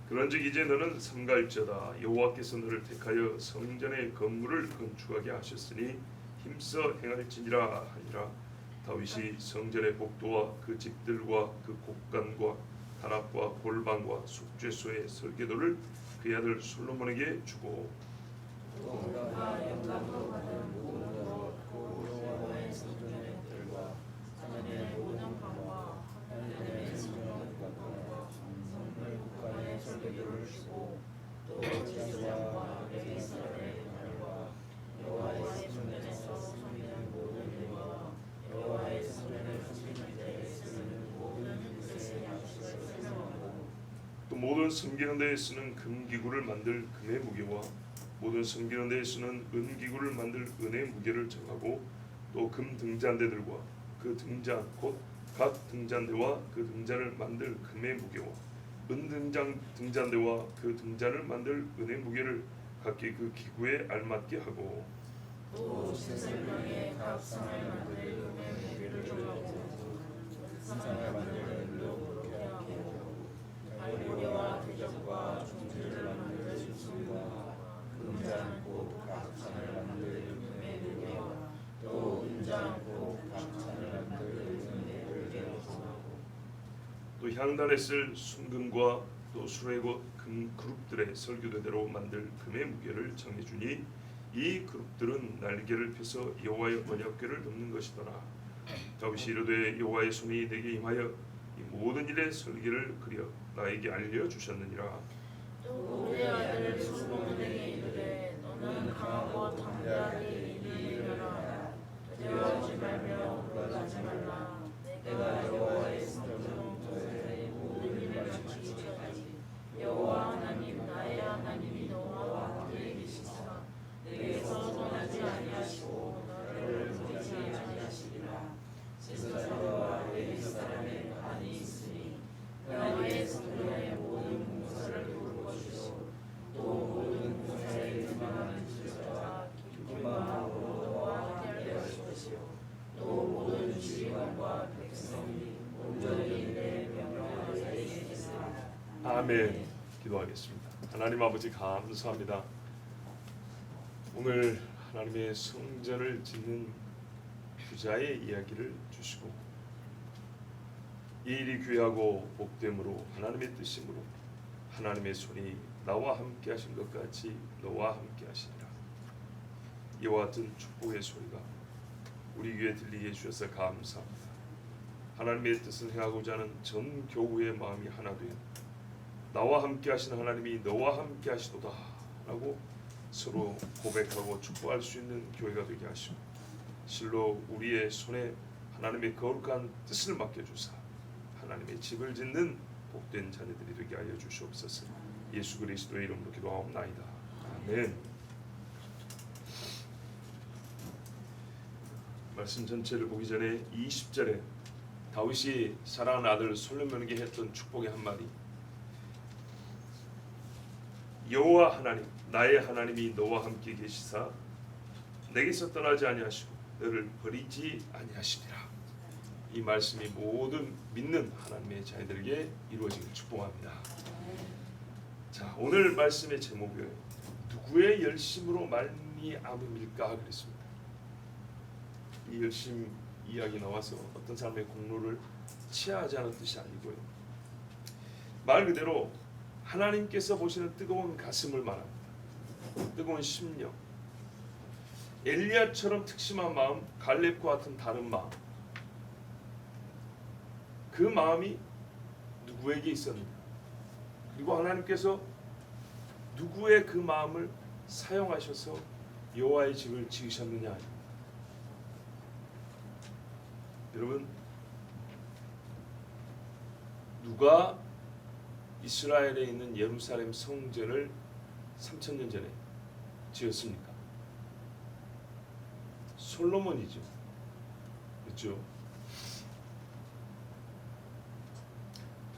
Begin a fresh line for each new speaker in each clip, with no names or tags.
그런즉 이제 너는 삼가일자다. 여호와께서 너를 택하여 성전의 건물을 건축하게 하셨으니 힘써 행할지니라 하니라. 다윗이 성전의 복도와 그 집들과 그 곡간과 단합과 골방과 속죄소의 설계도를 그의 아들 솔로몬에게 주고
영광도 받은 모든 것 여호와의 성전의 복들과 하나님의 모든 방과 하나님의 성전의 곡간과 성물 곡간의 설계도를 주고 또 제사장과 레위사의 관과 여호와의 성전에서 섬기는 모든 일과 여호와의 성전을 섬기는 데에 쓰는 모든 그릇의 양식을 설명하고
또 모든 섬기는 데에 쓰는 금기구를 만들 금의 무게와 모든 섬기는 데에 쓰는 은기구를 만들 은의 무게를 정하고 또 금 등잔대들과 그 등잔 곧 각 등잔대와 그 등잔을 만들 금의 무게와 은 등잔대와 그 등잔을 만들 은의 무게를 각기 그 기구에 알맞게 하고
또 제사장의 각 상을 만들 금의 무게를 정하고 상을 만들 은도 그렇게 하고 알무리와 대접과 종지를 만들 수수와 금잔 곧각 잔을 만들 금의 무게와 또 은잔 곧각 잔을 만들 은의 무게로 정하고
또 향단에 쓸 순금과 또 수레고 금 그룹들의 설교대로 만들 금의 무게를 정해주니 이 그룹들은 날개를 펴서 여호와의 언약궤를 돕는 것이더라. 다윗이 이르되 여호와의 손이 내게 임하여 이 모든 일의 설계를 그려 나에게 알려주셨느니라.
또 내 아들 솔로몬에게 이르되 너는 강하고 담대하게 이를 이르라. 두려워하지 말며 놀라지 말라. 내가 여호와의 성전의 모든 일을 마치기 전까지 여호와 하나님 나의 하나님이 너와 함께 계시사 내게서 떠나지 아니하시고 너를 버리지 아니하시리라. 제사장과 레위 사람의 관이 있으니 너의 성전의 모든 공사를 도울 것이요 또 모든 공사에 일망하는 지도자와 기쁜 마음으로 너와 함께할 것이요 또 모든 지휘관과 백성이 온전히 내 명령을 지키리라.
아멘. 기도하겠습니다. 하나님 아버지 감사합니다. 오늘 하나님의 성전을 짓는 부자의 이야기를 주시고 이 일이 귀하고 복됨으로 하나님의 뜻이므로 하나님의 손이 나와 함께 하신 것 같이 너와 함께 하시니라. 이와 같은 축복의 소리가 우리 귀에 들리게 해주셔서 감사합니다. 하나님의 뜻을 행하고자 하는 전 교우의 마음이 하나 되어 나와 함께 하시는 하나님이 너와 함께 하시도다 라고 서로 고백하고 축복할 수 있는 교회가 되게 하시고 실로 우리의 손에 하나님의 거룩한 뜻을 맡겨주사 하나님의 집을 짓는 복된 자녀들이 되게 하여 주시옵소서. 예수 그리스도의 이름으로 기도하옵나이다. 아멘. 말씀 전체를 보기 전에 20절에 다윗이 사랑하는 아들 솔로몬에게 했던 축복의 한마디, 여호와 하나님 나의 하나님이 너와 함께 계시사 내게서 떠나지 아니하시고 너를 버리지 아니하시니라. 이 말씀이 모든 믿는 하나님의 자녀들에게 이루어지길 축복합니다. 자, 오늘 말씀의 제목은 누구의 열심으로 말미암음일까 그랬습니다. 이 열심 이야기 나와서 어떤 사람의 공로를 취하지 않은 뜻이 아니고요. 말 그대로 하나님께서 보시는 뜨거운 가슴을 말합니다. 뜨거운 심령, 엘리야처럼 특심한 마음, 갈렙과 같은 다른 마음, 그 마음이 누구에게 있었느냐, 그리고 하나님께서 누구의 그 마음을 사용하셔서 여호와의 집을 지으셨느냐. 여러분, 누가 이스라엘에 있는 예루살렘 성전을 3000년 전에 지었습니까? 솔로몬이죠. 그렇죠?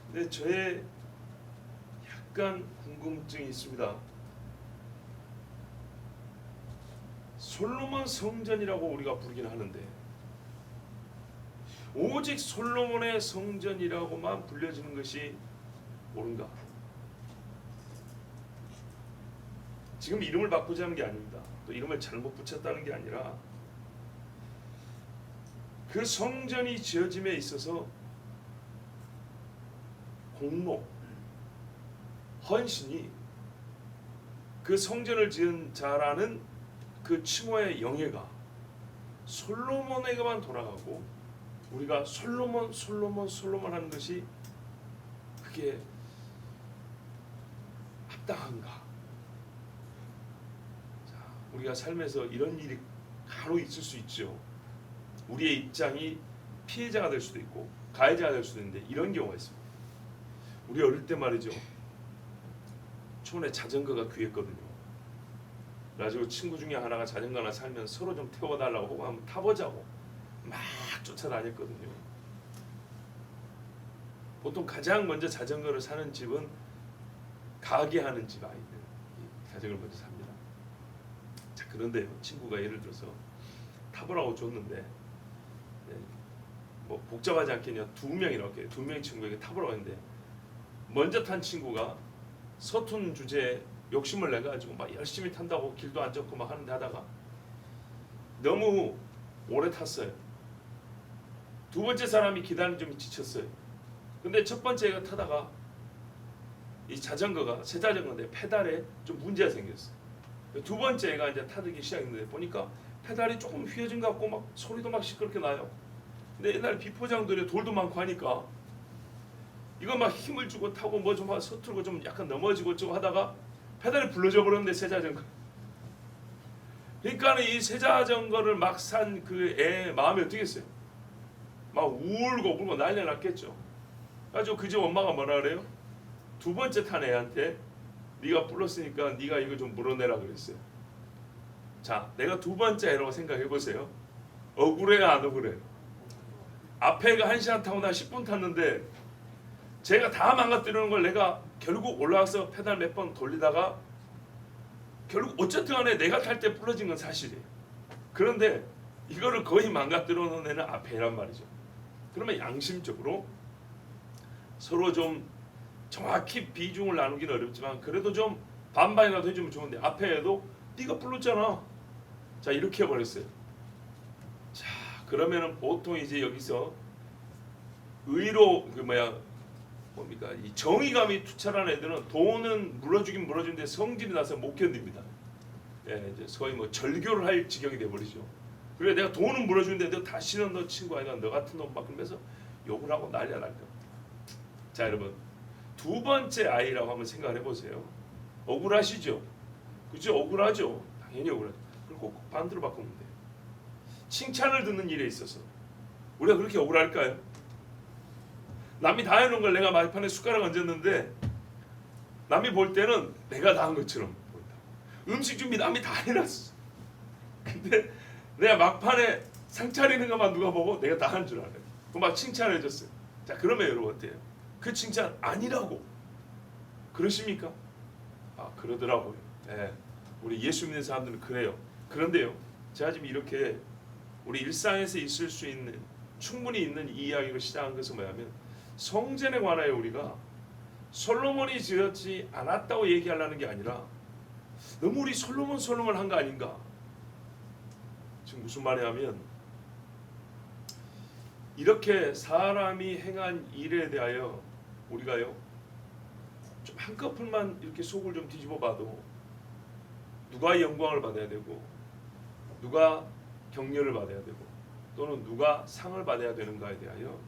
근데 저의 약간 궁금증이 있습니다. 솔로몬 성전이라고 우리가 부르긴 하는데 오직 솔로몬의 성전이라고만 불려지는 것이 옳은가? 지금 이름을 바꾸자는 게 아닙니다. 또 이름을 잘못 붙였다는 게 아니라 그 성전이 지어짐에 있어서 공로, 헌신이 그 성전을 지은 자라는 그 칭호의 영예가 솔로몬에게만 돌아가고 우리가 솔로몬 하는 것이 그게 합당한가? 자, 우리가 삶에서 이런 일이 간혹 있을 수 있죠. 우리의 입장이 피해자가 될 수도 있고 가해자가 될 수도 있는데 이런 경우가 있습니다. 우리 어릴 때 말이죠. 초원에 자전거가 귀했거든요. 그래가지고 친구 중에 하나가 자전거 하나 살면 서로 좀 태워달라고 혹은 한번 타보자고 막 쫓아다녔거든요. 보통 가장 먼저 자전거를 사는 집은 가게 하는 집 아이들 자전거를 먼저 삽니다. 자, 그런데 친구가 예를 들어서 타보라고 줬는데 뭐 복잡하지 않게 두 명의 친구에게 타보라고 했는데 먼저 탄 친구가 서툰 주제에 욕심을 내가지고 막 열심히 탄다고 길도 안 좁고 막 하는데 하다가 너무 오래 탔어요. 두 번째 사람이 기다리는 좀 지쳤어요. 근데 첫 번째 애가 타다가 이 자전거가 새 자전거인데 페달에 좀 문제가 생겼어요. 두 번째 애가 이제 타기 시작했는데 보니까 페달이 조금 휘어진 것 같고 막 소리도 막 시끄럽게 나요. 근데 옛날 비포장도에 돌도 많고 하니까 이거 막 힘을 주고 타고 뭐 좀 서툴고 좀 약간 넘어지고 좀 하다가 페달이 불러져 버렸는데 새 자전거. 그러니까 이 새 자전거를 막 산 그 애 마음이 어떻겠어요? 막 울고 불고 난리 났겠죠. 그래가지고 그 집 엄마가 뭐라 그래요? 두 번째 탄 애한테 네가 불렀으니까 네가 이거 좀 물어내라 그랬어요. 자, 내가 두 번째 애라고 생각해 보세요. 억울해요, 안 억울해요? 앞에 애가 1시간 타고 나 10분 탔는데 제가 다 망가뜨리는 걸 내가 결국 올라와서 페달 몇 번 돌리다가 결국 어쨌든 간에 내가 탈 때 부러진 건 사실이에요. 그런데 이거를 거의 망가뜨려 놓은 애는 앞에 애란 말이죠. 그러면 양심적으로 서로 좀 정확히 비중을 나누기는 어렵지만 그래도 좀 반반이라도 해주면 좋은데 앞에 애도 네가 불렀잖아. 자, 이렇게 해버렸어요. 자, 그러면은 보통 이제 여기서 의로 뭡니까? 이 정의감이 투철한 애들은 돈은 물어주긴 물어주는데 성질이 나서 못 견딥니다. 예, 이제 거의 뭐 절교를 할 지경이 돼버리죠. 그래 내가 돈은 물어주는데 너 다시는 너 친구 아니야, 너 같은 놈 막 그러면서 욕을 하고 난리가 날 겁니다. 자, 여러분 두 번째 아이라고 한번 생각을 해보세요. 억울하시죠? 그죠? 억울하죠. 당연히 억울하죠. 그걸 꼭 반대로 바꾸면 돼요. 칭찬을 듣는 일에 있어서 우리가 그렇게 억울할까요? 남이 다 해놓은 걸 내가 말판에 숟가락 얹었는데 남이 볼 때는 내가 다 한 것처럼 보인다. 음식 준비 남이 다 해놨어. 근데 내가 막판에 상 차리는 것만 누가 보고 내가 다 한 줄 알아요. 그럼 막 칭찬을 해줬어요. 자, 그러면 여러분 어때요? 그 칭찬 아니라고 그러십니까? 아, 그러더라고요. 예, 우리 예수 믿는 사람들은 그래요. 그런데요, 제가 지금 이렇게 우리 일상에서 있을 수 있는 충분히 있는 이 이야기를 시작한 것은 뭐냐면 성전에 관하여 우리가 솔로몬이 지었지 않았다고 얘기하려는 게 아니라 너무 우리 솔로몬 한 거 아닌가? 지금 무슨 말이냐면 이렇게 사람이 행한 일에 대하여 우리가요 좀 한꺼풀만 이렇게 속을 좀 뒤집어 봐도 누가 영광을 받아야 되고 누가 격려를 받아야 되고 또는 누가 상을 받아야 되는가에 대하여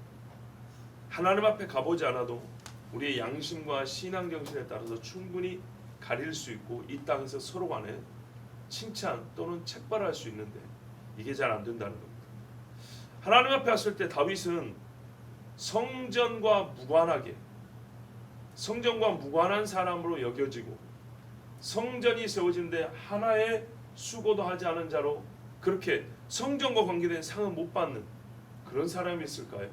하나님 앞에 가보지 않아도 우리의 양심과 신앙 정신에 따라서 충분히 가릴 수 있고 이 땅에서 서로 간에 칭찬 또는 책발할 수 있는데 이게 잘 안 된다는 겁니다. 하나님 앞에 왔을 때 다윗은 성전과 무관한 사람으로 여겨지고 성전이 세워지는데 하나의 수고도 하지 않은 자로 그렇게 성전과 관계된 상을 못 받는 그런 사람이 있을까요?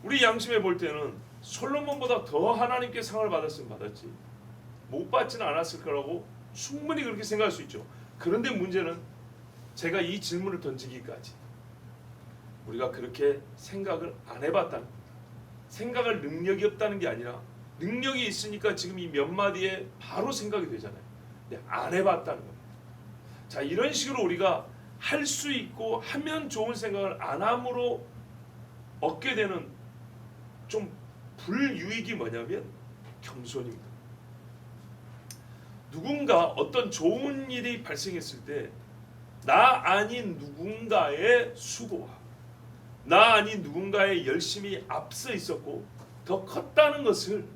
우리 양심에 볼 때는 솔로몬보다 더 하나님께 상을 받았으면 받았지 못 받지는 않았을 거라고 충분히 그렇게 생각할 수 있죠. 그런데 문제는 제가 이 질문을 던지기까지 우리가 그렇게 생각을 안 해봤다는 겁니다. 생각할 능력이 없다는 게 아니라 능력이 있으니까 지금 이 몇 마디에 바로 생각이 되잖아요. 근데 안 해봤다는 겁니다. 자, 이런 식으로 우리가 할 수 있고 하면 좋은 생각을 안 함으로 얻게 되는 좀 불유익이 뭐냐면 겸손입니다. 누군가 어떤 좋은 일이 발생했을 때 나 아닌 누군가의 수고와 나 아닌 누군가의 열심이 앞서 있었고 더 컸다는 것을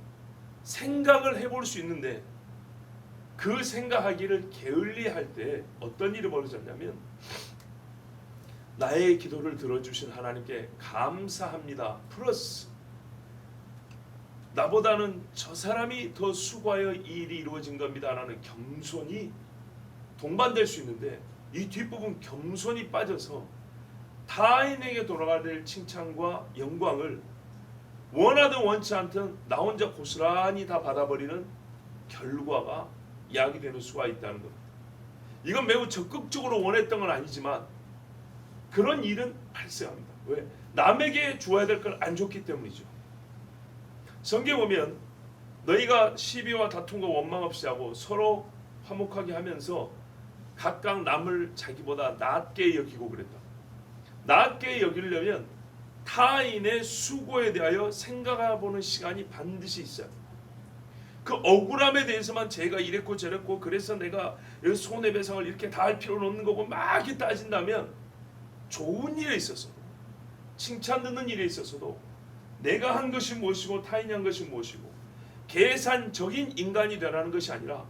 생각을 해볼 수 있는데, 그 생각하기를 게을리할 때 어떤 일이 벌어졌냐면 나의 기도를 들어주신 하나님께 감사합니다 플러스 나보다는 저 사람이 더 수고하여 이 일이 이루어진 겁니다 라는 겸손이 동반될 수 있는데, 이 뒷부분 겸손이 빠져서 타인에게 돌아가야 될 칭찬과 영광을 원하든 원치 않든 나 혼자 고스란히 다 받아버리는 결과가 야기되는 수가 있다는 것. 이건 매우 적극적으로 원했던 건 아니지만 그런 일은 발생합니다. 왜? 남에게 주어야 될 걸 안 줬기 때문이죠. 성경에 보면 너희가 시비와 다툼과 원망 없이 하고 서로 화목하게 하면서 각각 남을 자기보다 낮게 여기고 그랬다. 낮게 여기려면 타인의 수고에 대하여 생각해보는 시간이 반드시 있어요. 그 억울함에 대해서만 제가 이랬고 저랬고 그래서 내가 손해배상을 이렇게 다 할 필요는 없는 거고 막 이렇게 따진다면 좋은 일에 있어서도 칭찬 듣는 일에 있어서도 내가 한 것이 무엇이고 타인이 한 것이 무엇이고 계산적인 인간이 되라는 것이 아니라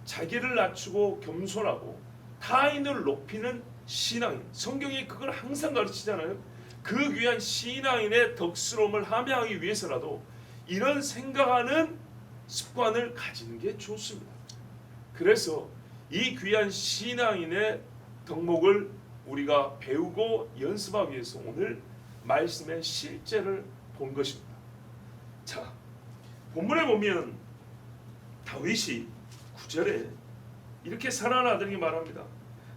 자기를 낮추고 겸손하고 타인을 높이는 신앙인, 성경이 그걸 항상 가르치잖아요. 그 귀한 신앙인의 덕스러움을 함양하기 위해서라도 이런 생각하는 습관을 가지는 게 좋습니다. 그래서 이 귀한 신앙인의 덕목을 우리가 배우고 연습하기 위해서 오늘 말씀의 실제를 본 것입니다. 자, 본문에 보면 다윗이 9절에 이렇게 사랑하는 아들에게 말합니다.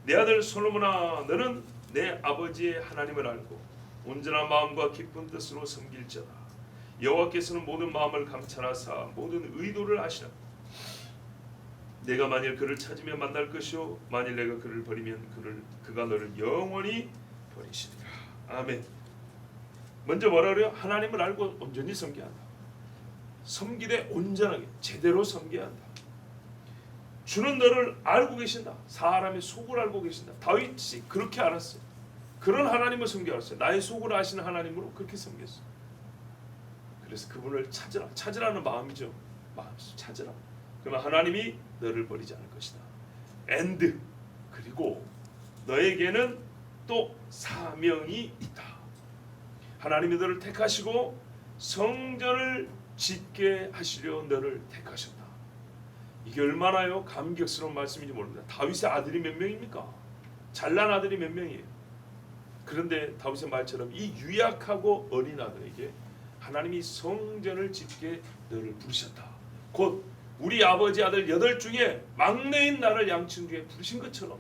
내 아들 솔로몬아, 너는 내 아버지의 하나님을 알고 온전한 마음과 깊은 뜻으로 섬길지어다. 여호와께서는 모든 마음을 감찰하사 모든 의도를 아시라. 내가 만일 그를 찾으면 만날 것이요 만일 내가 그를 버리면 그가 너를 영원히 버리시리라. 아멘. 먼저 뭐라 그래요? 하나님을 알고 온전히 섬겨야 한다. 섬기되 온전하게 제대로 섬겨야 한다. 주는 너를 알고 계신다. 사람의 속을 알고 계신다. 다윗이 그렇게 알았어요. 그런 하나님을 섬겨 알았어요. 나의 속을 아시는 하나님으로 그렇게 섬겼어요. 그래서 그분을 찾으라. 찾으라는 마음이죠. 마음속 찾으라. 그러면 하나님이 너를 버리지 않을 것이다. and 그리고 너에게는 또 사명이 있다. 하나님이 너를 택하시고 성전을 짓게 하시려 너를 택하셨다. 이게 얼마나요 감격스러운 말씀인지 모릅니다. 다윗의 아들이 몇 명입니까? 잘난 아들이 몇 명이에요? 그런데 다윗의 말처럼 이 유약하고 어린 아들에게 하나님이 성전을 짓게 너를 부르셨다. 곧 우리 아버지 아들 8 중에 막내인 나를 양친 중에 부르신 것처럼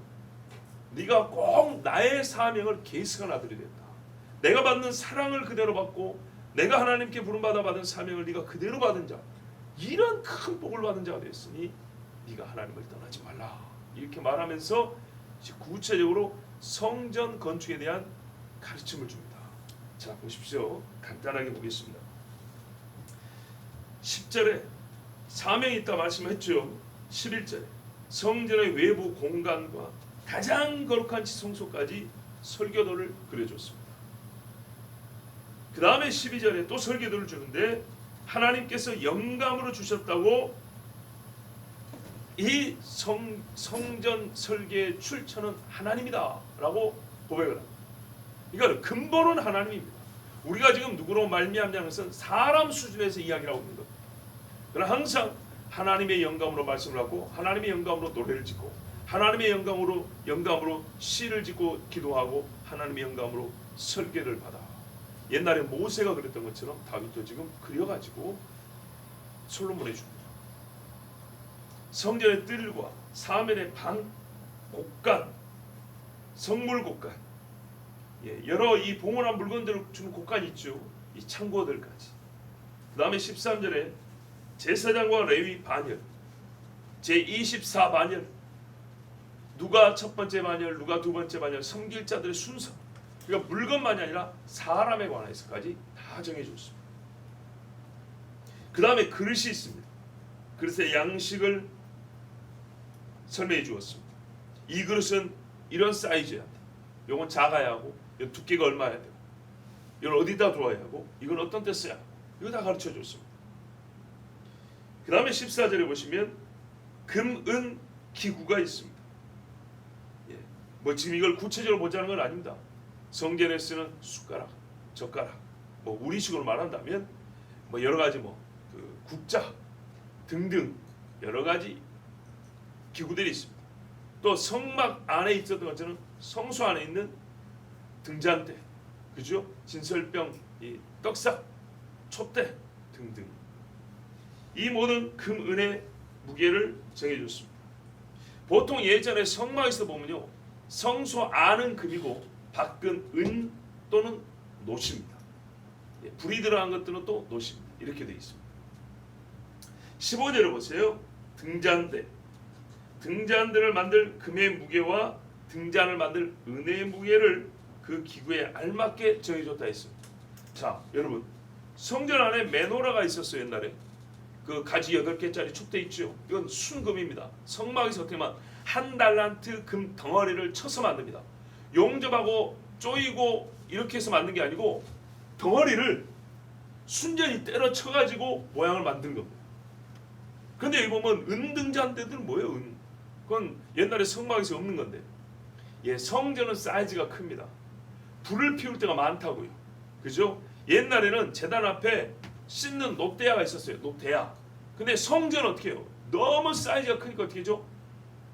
네가 꼭 나의 사명을 계승한 아들이 됐다. 내가 받는 사랑을 그대로 받고 내가 하나님께 부름받아 받은 사명을 네가 그대로 받은 자, 이런 큰 복을 받은 자가 되었으니 네가 하나님을 떠나지 말라. 이렇게 말하면서 구체적으로 성전 건축에 대한 가르침을 줍니다. 자, 보십시오. 간단하게 보겠습니다. 10절에 사명이 있다 말씀했죠. 11절에 성전의 외부 공간과 가장 거룩한 지성소까지 설교도를 그려줬습니다. 그 다음에 12절에 또 설교도를 주는데 하나님께서 영감으로 주셨다고 이 성전 설계의 출처는 하나님이다 라고 고백을 합니다. 그러니까 근본은 하나님입니다. 우리가 지금 누구로 말미암냐는 것은 사람 수준에서 이야기를 하고 있는 겁니다. 그러나 항상 하나님의 영감으로 말씀을 하고 하나님의 영감으로 노래를 짓고 하나님의 영감으로 시를 짓고 기도하고 하나님의 영감으로 설계를 받아. 옛날에 모세가 그랬던 것처럼 다윗도 지금 그려가지고 솔로몬에 줍니다. 성전의 뜰과 사면의 방, 곡간, 성물 곡간, 여러 이 봉헌한 물건들을 주는 곡간이 있죠. 이 창고들까지. 그 다음에 13절에 제사장과 레위 반열, 제24반열, 누가 첫 번째 반열, 누가 두 번째 반열, 섬길 자들의 순서. 그러니까 물건만이 아니라 사람에 관해서까지 다 정해줬습니다. 그 다음에 그릇이 있습니다. 그릇의 양식을 설명해 주었습니다. 이 그릇은 이런 사이즈야. 이건 작아야 하고, 이건 두께가 얼마야 되고, 이건 어디다 두어야 하고, 이건 어떤 때 써야 하고, 이거 다 가르쳐 줬습니다. 그 다음에 14절에 보시면 금, 은, 기구가 있습니다. 예. 뭐 지금 이걸 구체적으로 보자는 건 아닙니다. 성전에 쓰는 숟가락, 젓가락, 뭐 우리식으로 말한다면 뭐 여러 가지 그 국자 등등 여러 가지 기구들이 있습니다. 또 성막 안에 있었던 것처럼 성소 안에 있는 등잔대, 그죠? 진설병, 이 떡상, 촛대 등등. 이 모든 금, 은의 무게를 정해줬습니다. 보통 예전에 성막에서 보면요, 성소 안은 금이고 밖은 은 또는 노십니다. 불이 들어간 것들은 또 노십니다. 이렇게 되어 있습니다. 15절을 보세요. 등잔대. 등잔대를 만들 금의 무게와 등잔을 만들 은의 무게를 그 기구에 알맞게 정해줬다 했습니다. 자, 여러분, 성전 안에 메노라가 있었어요. 옛날에 그 가지 8개짜리 촛대 있죠. 이건 순금입니다. 성막에서 어떻게 하면 한 달란트 금 덩어리를 쳐서 만듭니다. 용접하고 쪼이고 이렇게 해서 만든 게 아니고 덩어리를 순전히 때려쳐 가지고 모양을 만든 겁니다. 근데 여기 보면 은등잔대들은 뭐예요? 은. 그건 옛날에 성막에서 없는 건데, 예, 성전은 사이즈가 큽니다. 불을 피울 때가 많다고요. 그죠? 옛날에는 제단 앞에 씻는 녹대야가 있었어요. 녹대야. 근데 성전은 어떻게 해요? 너무 사이즈가 크니까 어떻게 하죠?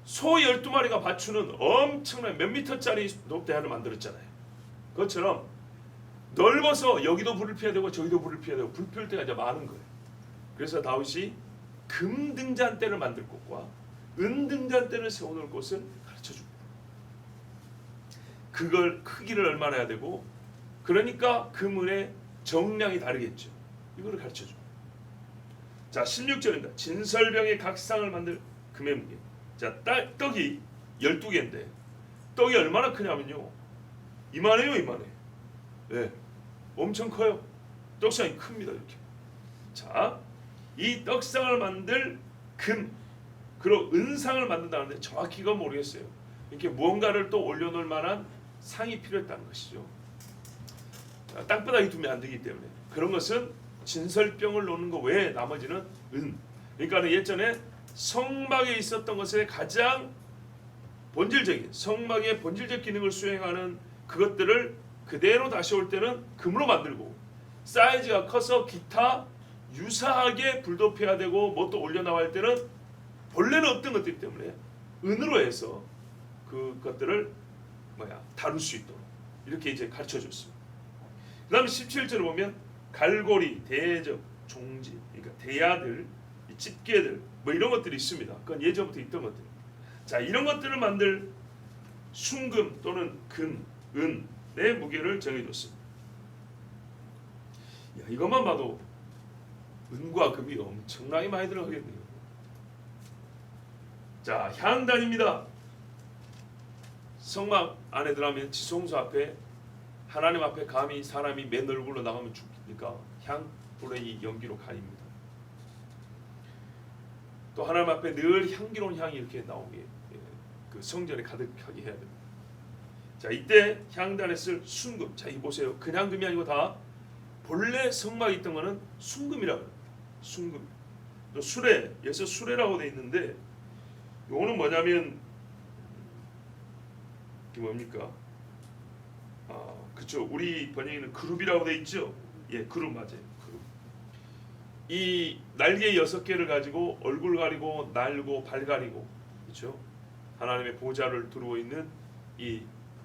소 12마리가 받추는 엄청난 몇 미터짜리 녹대야를 만들었잖아요. 그것처럼 넓어서 여기도 불을 피해야 되고 저기도 불을 피해야 되고 불 피울 때가 이제 많은 거예요. 그래서 다윗이 금등잔대를 만들 곳과 은등잔대를 세워놓을 곳을 가르쳐줍니다. 그걸 크기를 얼마나 해야 되고, 그러니까 금은의 정량이 다르겠죠. 이거를 가르쳐줍니다. 자, 16절입니다. 진설병의 각 상을 만들 금의 무게. 자, 떡이 12개인데 떡이 얼마나 크냐면요, 이만해요. 이만해. 네, 엄청 커요. 떡상이 큽니다. 이렇게. 자, 이 떡상을 만들 금, 그리고 은상을 만든다는데 정확히 이건 모르겠어요. 이렇게 무언가를 또 올려놓을 만한 상이 필요했다는 것이죠. 땅바닥에 두면 안 되기 때문에 그런 것은 진설병을 놓는 거 외에 나머지는 은. 그러니까 예전에 성막에 있었던 것의 가장 본질적인, 성막의 본질적 기능을 수행하는 그것들을 그대로 다시 올 때는 금으로 만들고, 사이즈가 커서 기타 유사하게 불도 펴야 되고 뭐 또 올려나갈 때는 본래는 없던 것들 때문에 은으로 해서 그것들을 다룰 수 있도록 이렇게 이제 가르쳐줬습니다. 그 다음에 17절을 보면 갈고리, 대접, 종지, 그러니까 대야들, 집게들 뭐 이런 것들이 있습니다. 그건 예전부터 있던 것들. 자, 이런 것들을 만들 순금 또는 금, 은의 무게를 정해줬습니다. 야, 이것만 봐도 은과 금이 엄청나게 많이 들어가겠네요. 자, 향단입니다. 성막 안에 들어가면 지성소 앞에, 하나님 앞에 감히 사람이 맨 얼굴로 나가면 죽으니까 향불의 이 연기로 가립니다. 또 하나님 앞에 늘 향기로운 향이 이렇게 나오게, 그 성전에 가득하게 해야 됩니다. 자, 이때 향단에 쓸 순금. 자, 이 보세요. 그냥 금이 아니고 다 본래 성막에 있던 거는 순금이라고 해요. 순금. 또 수레, 여기서 수레라고 돼 있는데 요거는 뭐냐면 이게 뭡니까? 그쵸. 우리 번역에는 그룹이라고 돼 있죠. 예, 그룹 맞아요. 그룹. 이 날개 6개를 가지고 얼굴 가리고 날고 발 가리고, 그렇죠? 하나님의 보좌를 두르고 있는 이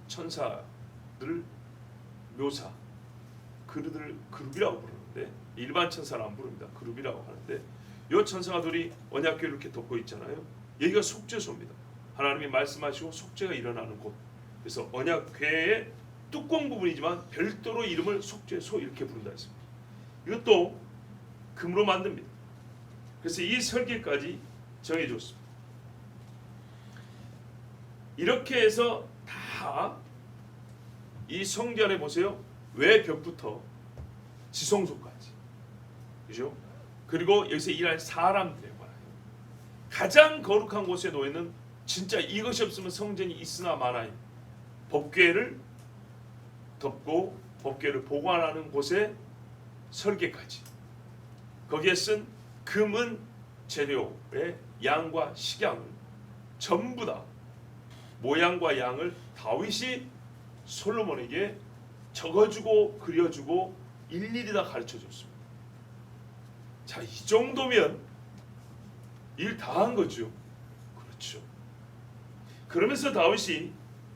천사들 묘사, 그들을 그룹이라고 부르는데 일반 천사는 안 부릅니다. 그룹이라고 하는데 이 천사가 둘이 언약궤를 이렇게 덮고 있잖아요. 여기가 속죄소입니다. 하나님이 말씀하시고 속죄가 일어나는 곳. 그래서 언약궤의 뚜껑 부분이지만 별도로 이름을 속죄소 이렇게 부른다 했습니다. 이것도 금으로 만듭니다. 그래서 이 설계까지 정해줬습니다. 이렇게 해서 다 이 성전에 보세요. 외벽부터 지성소까지, 그죠? 그리고 여기서 일할 사람들에 관하여 가장 거룩한 곳에 놓여 있는, 진짜 이것이 없으면 성전이 있으나 마나인 법궤를 덮고 법궤를 보관하는 곳의 설계까지, 거기에 쓴 금은 재료의 양과 식양을 전부 다 모양과 양을 다윗이 솔로몬에게 적어주고 그려주고 일일이 다 가르쳐줬습니다. 자, 이 정도면 일 다 한 거죠. 그렇죠. 그러면서 다윗이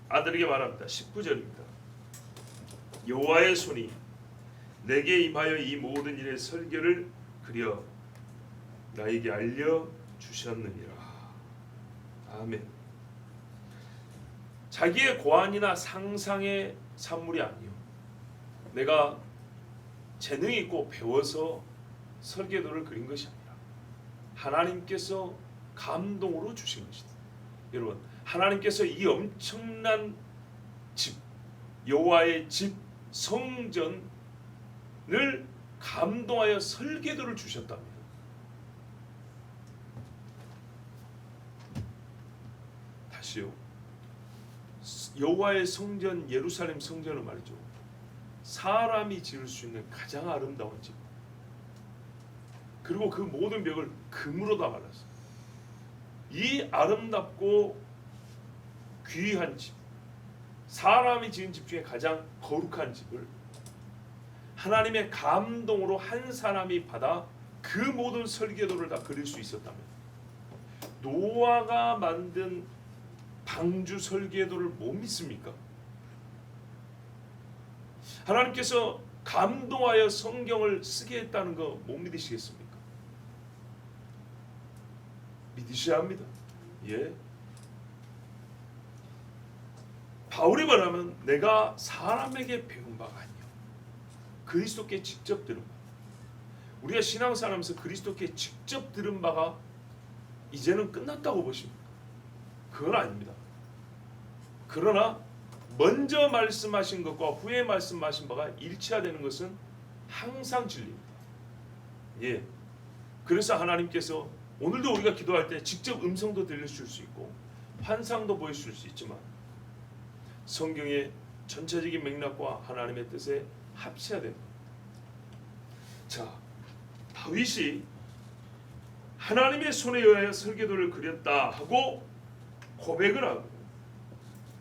아들에게 말합니다. 19절입니다. 여호와의 손이 내게 임하여 이 모든 일의 설계를 그려 나에게 알려주셨느니라. 아멘. 자기의 고안이나 상상의 산물이 아니요, 내가 재능 있고 배워서 설계도를 그린 것이 아니라 하나님께서 감동으로 주신 것이다. 여러분, 하나님께서 이 엄청난 집, 여호와의 집 성전을 감동하여 설계도를 주셨답니다. 다시요. 여호와의 성전, 예루살렘 성전은 말이죠, 사람이 지을 수 있는 가장 아름다운 집, 그리고 그 모든 벽을 금으로 다 발랐어요. 이 아름답고 귀한 집, 사람이 지은 집 중에 가장 거룩한 집을 하나님의 감동으로 한 사람이 받아 그 모든 설계도를 다 그릴 수 있었다면, 노아가 만든 방주 설계도를 못 믿습니까? 하나님께서 감동하여 성경을 쓰게 했다는 거 못 믿으시겠습니까? 믿으셔야 합니다. 예. 바울이 말하면 내가 사람에게 배운 바가 아니요 그리스도께 직접 들은 바. 우리가 신앙생활하면서 그리스도께 직접 들은 바가 이제는 끝났다고 보십니까? 그건 아닙니다. 그러나 먼저 말씀하신 것과 후에 말씀하신 바가 일치하되는 것은 항상 진리입니다. 예. 그래서 하나님께서 오늘도 우리가 기도할 때 직접 음성도 들려줄 수 있고 환상도 보여줄 수 있지만 성경의 전체적인 맥락과 하나님의 뜻에 합쳐야 됩니다. 자, 다윗이 하나님의 손에 의하여 설계도를 그렸다 하고 고백을 하고,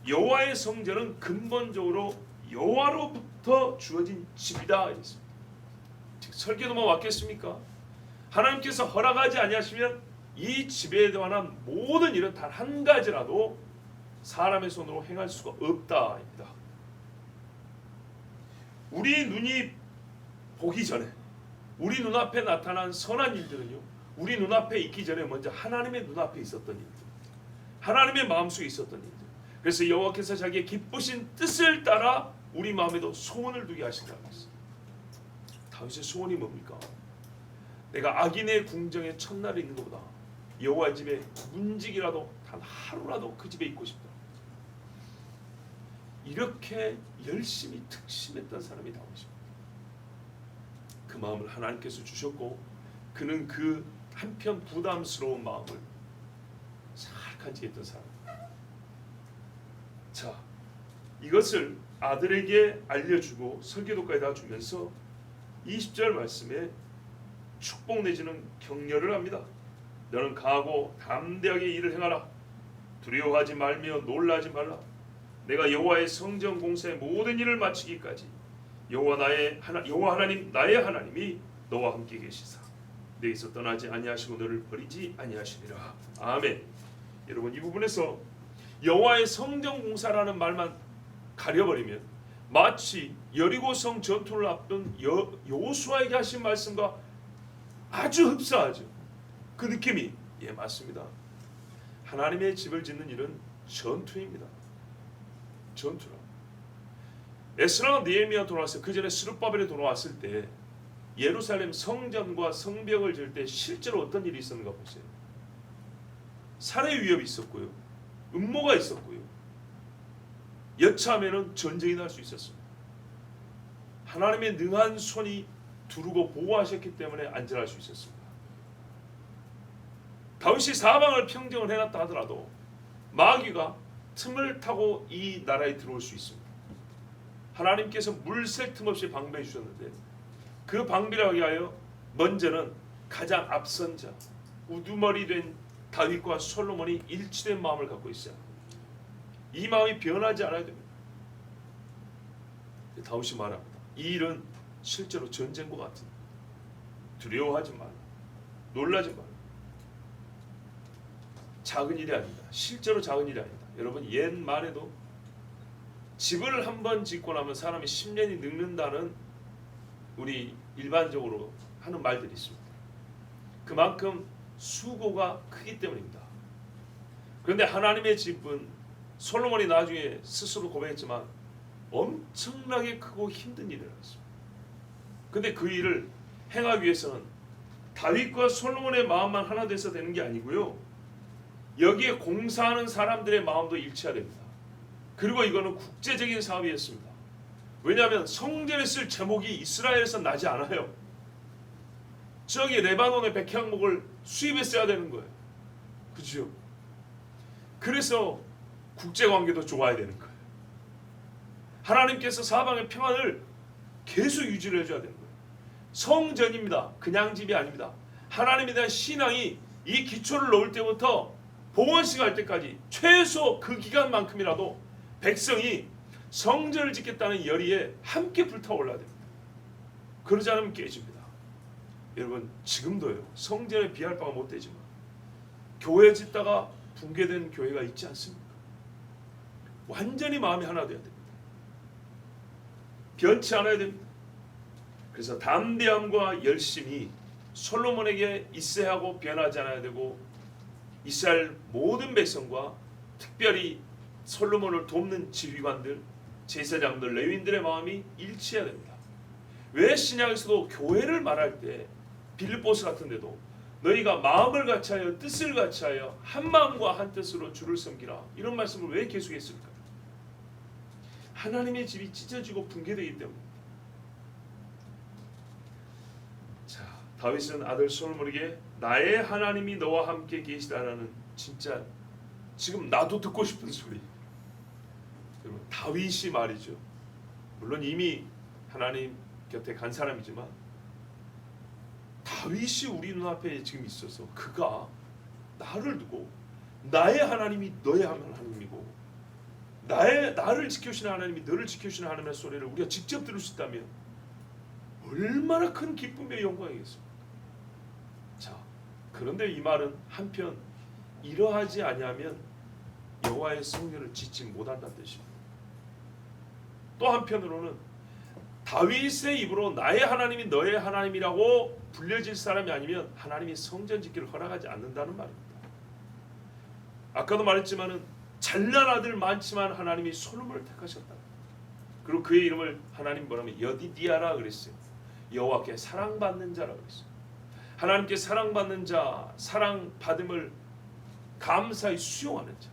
여호와의 성전은 근본적으로 여호와로부터 주어진 집이다 이랬습니다. 즉 설계도만 왔겠습니까? 하나님께서 허락하지 아니하시면 이 집에 관한 모든 일은 단 한 가지라도 사람의 손으로 행할 수가 없다입니다. 우리 눈이 보기 전에, 우리 눈앞에 나타난 선한 일들은요, 우리 눈앞에 있기 전에 먼저 하나님의 눈앞에 있었던 일들, 하나님의 마음속에 있었던 일들. 그래서 여호와께서 자기의 기쁘신 뜻을 따라 우리 마음에도 소원을 두게 하신다고 했어요. 다윗의 소원이 뭡니까? 내가 악인의 궁정에 첫날에 있는 것보다 여호와 집에 문직이라도 단 하루라도 그 집에 있고 싶다. 이렇게 열심히 특심했던 사람이 다윗입니다. 그 마음을 하나님께서 주셨고, 그는 그 한편 부담스러운 마음을 잘 간직했던 사람입니다. 자, 이것을 아들에게 알려주고 설계도까지 다 주면서 20절 말씀에 축복 내지는 격려를 합니다. 너는 강하고 담대하게 일을 행하라. 두려워하지 말며 놀라지 말라. 내가 여호와의 성전 공사의 모든 일을 마치기까지 여호와 하나님 나의 하나님이 너와 함께 계시사 너에게서 떠나지 아니하시고 너를 버리지 아니하시니라. 아멘. 여러분, 이 부분에서 여호와의 성전 공사라는 말만 가려버리면 마치 여리고성 전투를 앞둔 여호수아에게 하신 말씀과 아주 흡사하죠. 그 느낌이, 예, 맞습니다. 하나님의 집을 짓는 일은 전투입니다. 전투라. 에스라와 느헤미야 돌아왔어요. 그 전에 스룹바벨이 돌아왔을 때 예루살렘 성전과 성벽을 지을 때 실제로 어떤 일이 있었는가 보세요. 살해 위협이 있었고요. 음모가 있었고요. 여차하면 전쟁이 날 수 있었습니다. 하나님의 능한 손이 두르고 보호하셨기 때문에 안전할 수 있었습니다. 다윗이 사방을 평정을 해놨다 하더라도 마귀가 틈을 타고 이 나라에 들어올 수 있습니다. 하나님께서 물샐 틈 없이 방비해 주셨는데 그 방비를 위하여 먼저는 가장 앞선 자 우두머리 된 다윗과 솔로몬이 일치된 마음을 갖고 있어요. 이 마음이 변하지 않아야 됩니다. 다윗이 말합니다. 이 일은 실제로 전쟁과 같은 두려워하지 말라. 놀라지 말라. 작은 일이 아니다. 실제로 작은 일이 아니다. 여러분 옛말에도 집을 한번 짓고 나면 사람이 10년이 늙는다는 우리 일반적으로 하는 말들이 있습니다. 그만큼 수고가 크기 때문입니다. 그런데 하나님의 집은 솔로몬이 나중에 스스로 고백했지만 엄청나게 크고 힘든 일을 했습니다. 그런데 그 일을 행하기 위해서는 다윗과 솔로몬의 마음만 하나 돼서 되는 게 아니고요. 여기에 공사하는 사람들의 마음도 일치해야 됩니다. 그리고 이거는 국제적인 사업이었습니다. 왜냐하면 성전에 쓸 제목이 이스라엘에서 나지 않아요. 저기 레바논의 백향목을 수입했어야 되는 거예요. 그렇죠? 그래서 국제관계도 좋아야 되는 거예요. 하나님께서 사방의 평안을 계속 유지를 해줘야 되는 거예요. 성전입니다. 그냥 집이 아닙니다. 하나님에 대한 신앙이 이 기초를 놓을 때부터 봉헌식 할 때까지 최소 그 기간만큼이라도 백성이 성전을 짓겠다는 열의에 함께 불타올라야 됩니다. 그러지 않으면 깨집니다. 여러분 지금도요. 성전에 비할 바가 못 되지만 교회 짓다가 붕괴된 교회가 있지 않습니까? 완전히 마음이 하나 되어야 됩니다. 변치 않아야 됩니다. 그래서 담대함과 열심이 솔로몬에게 있어야 하고 변하지 않아야 되고 이스라엘 모든 백성과 특별히 솔로몬을 돕는 지휘관들, 제사장들, 레위인들의 마음이 일치해야 됩니다. 왜 신약에서도 교회를 말할 때 빌립보서 같은 데도 너희가 마음을 같이하여 뜻을 같이하여 한 마음과 한 뜻으로 주를 섬기라 이런 말씀을 왜 계속했을까요? 하나님의 집이 찢어지고 붕괴되기 때문입니다. 자, 다윗은 아들 솔로몬에게 나의 하나님이 너와 함께 계시다라는 진짜 지금 나도 듣고 싶은 소리. 여러분 다윗이 말이죠. 물론 이미 하나님 곁에 간 사람이지만 다윗이 우리 눈앞에 지금 있어서 그가 나를 두고 나의 하나님이 너의 하나님이고 나를 지켜주시는 하나님이 너를 지켜주시는 하나님의 소리를 우리가 직접 들을 수 있다면 얼마나 큰 기쁨의 영광이겠습니까? 자, 그런데 이 말은 한편 이러하지 아니하면 여호와의 성전을 짓지 못한다는 뜻입니다. 또 한편으로는 다윗의 입으로 나의 하나님이 너의 하나님이라고 불려질 사람이 아니면 하나님이 성전 짓기를 허락하지 않는다는 말입니다. 아까도 말했지만은 잘난 아들 많지만 하나님이 솔로몬을 택하셨다. 그리고 그의 이름을 하나님 뭐라면 여디디아라 그랬어요. 여호와께 사랑받는 자라 그랬어요. 하나님께 사랑받는 자, 사랑받음을 감사히 수용하는 자,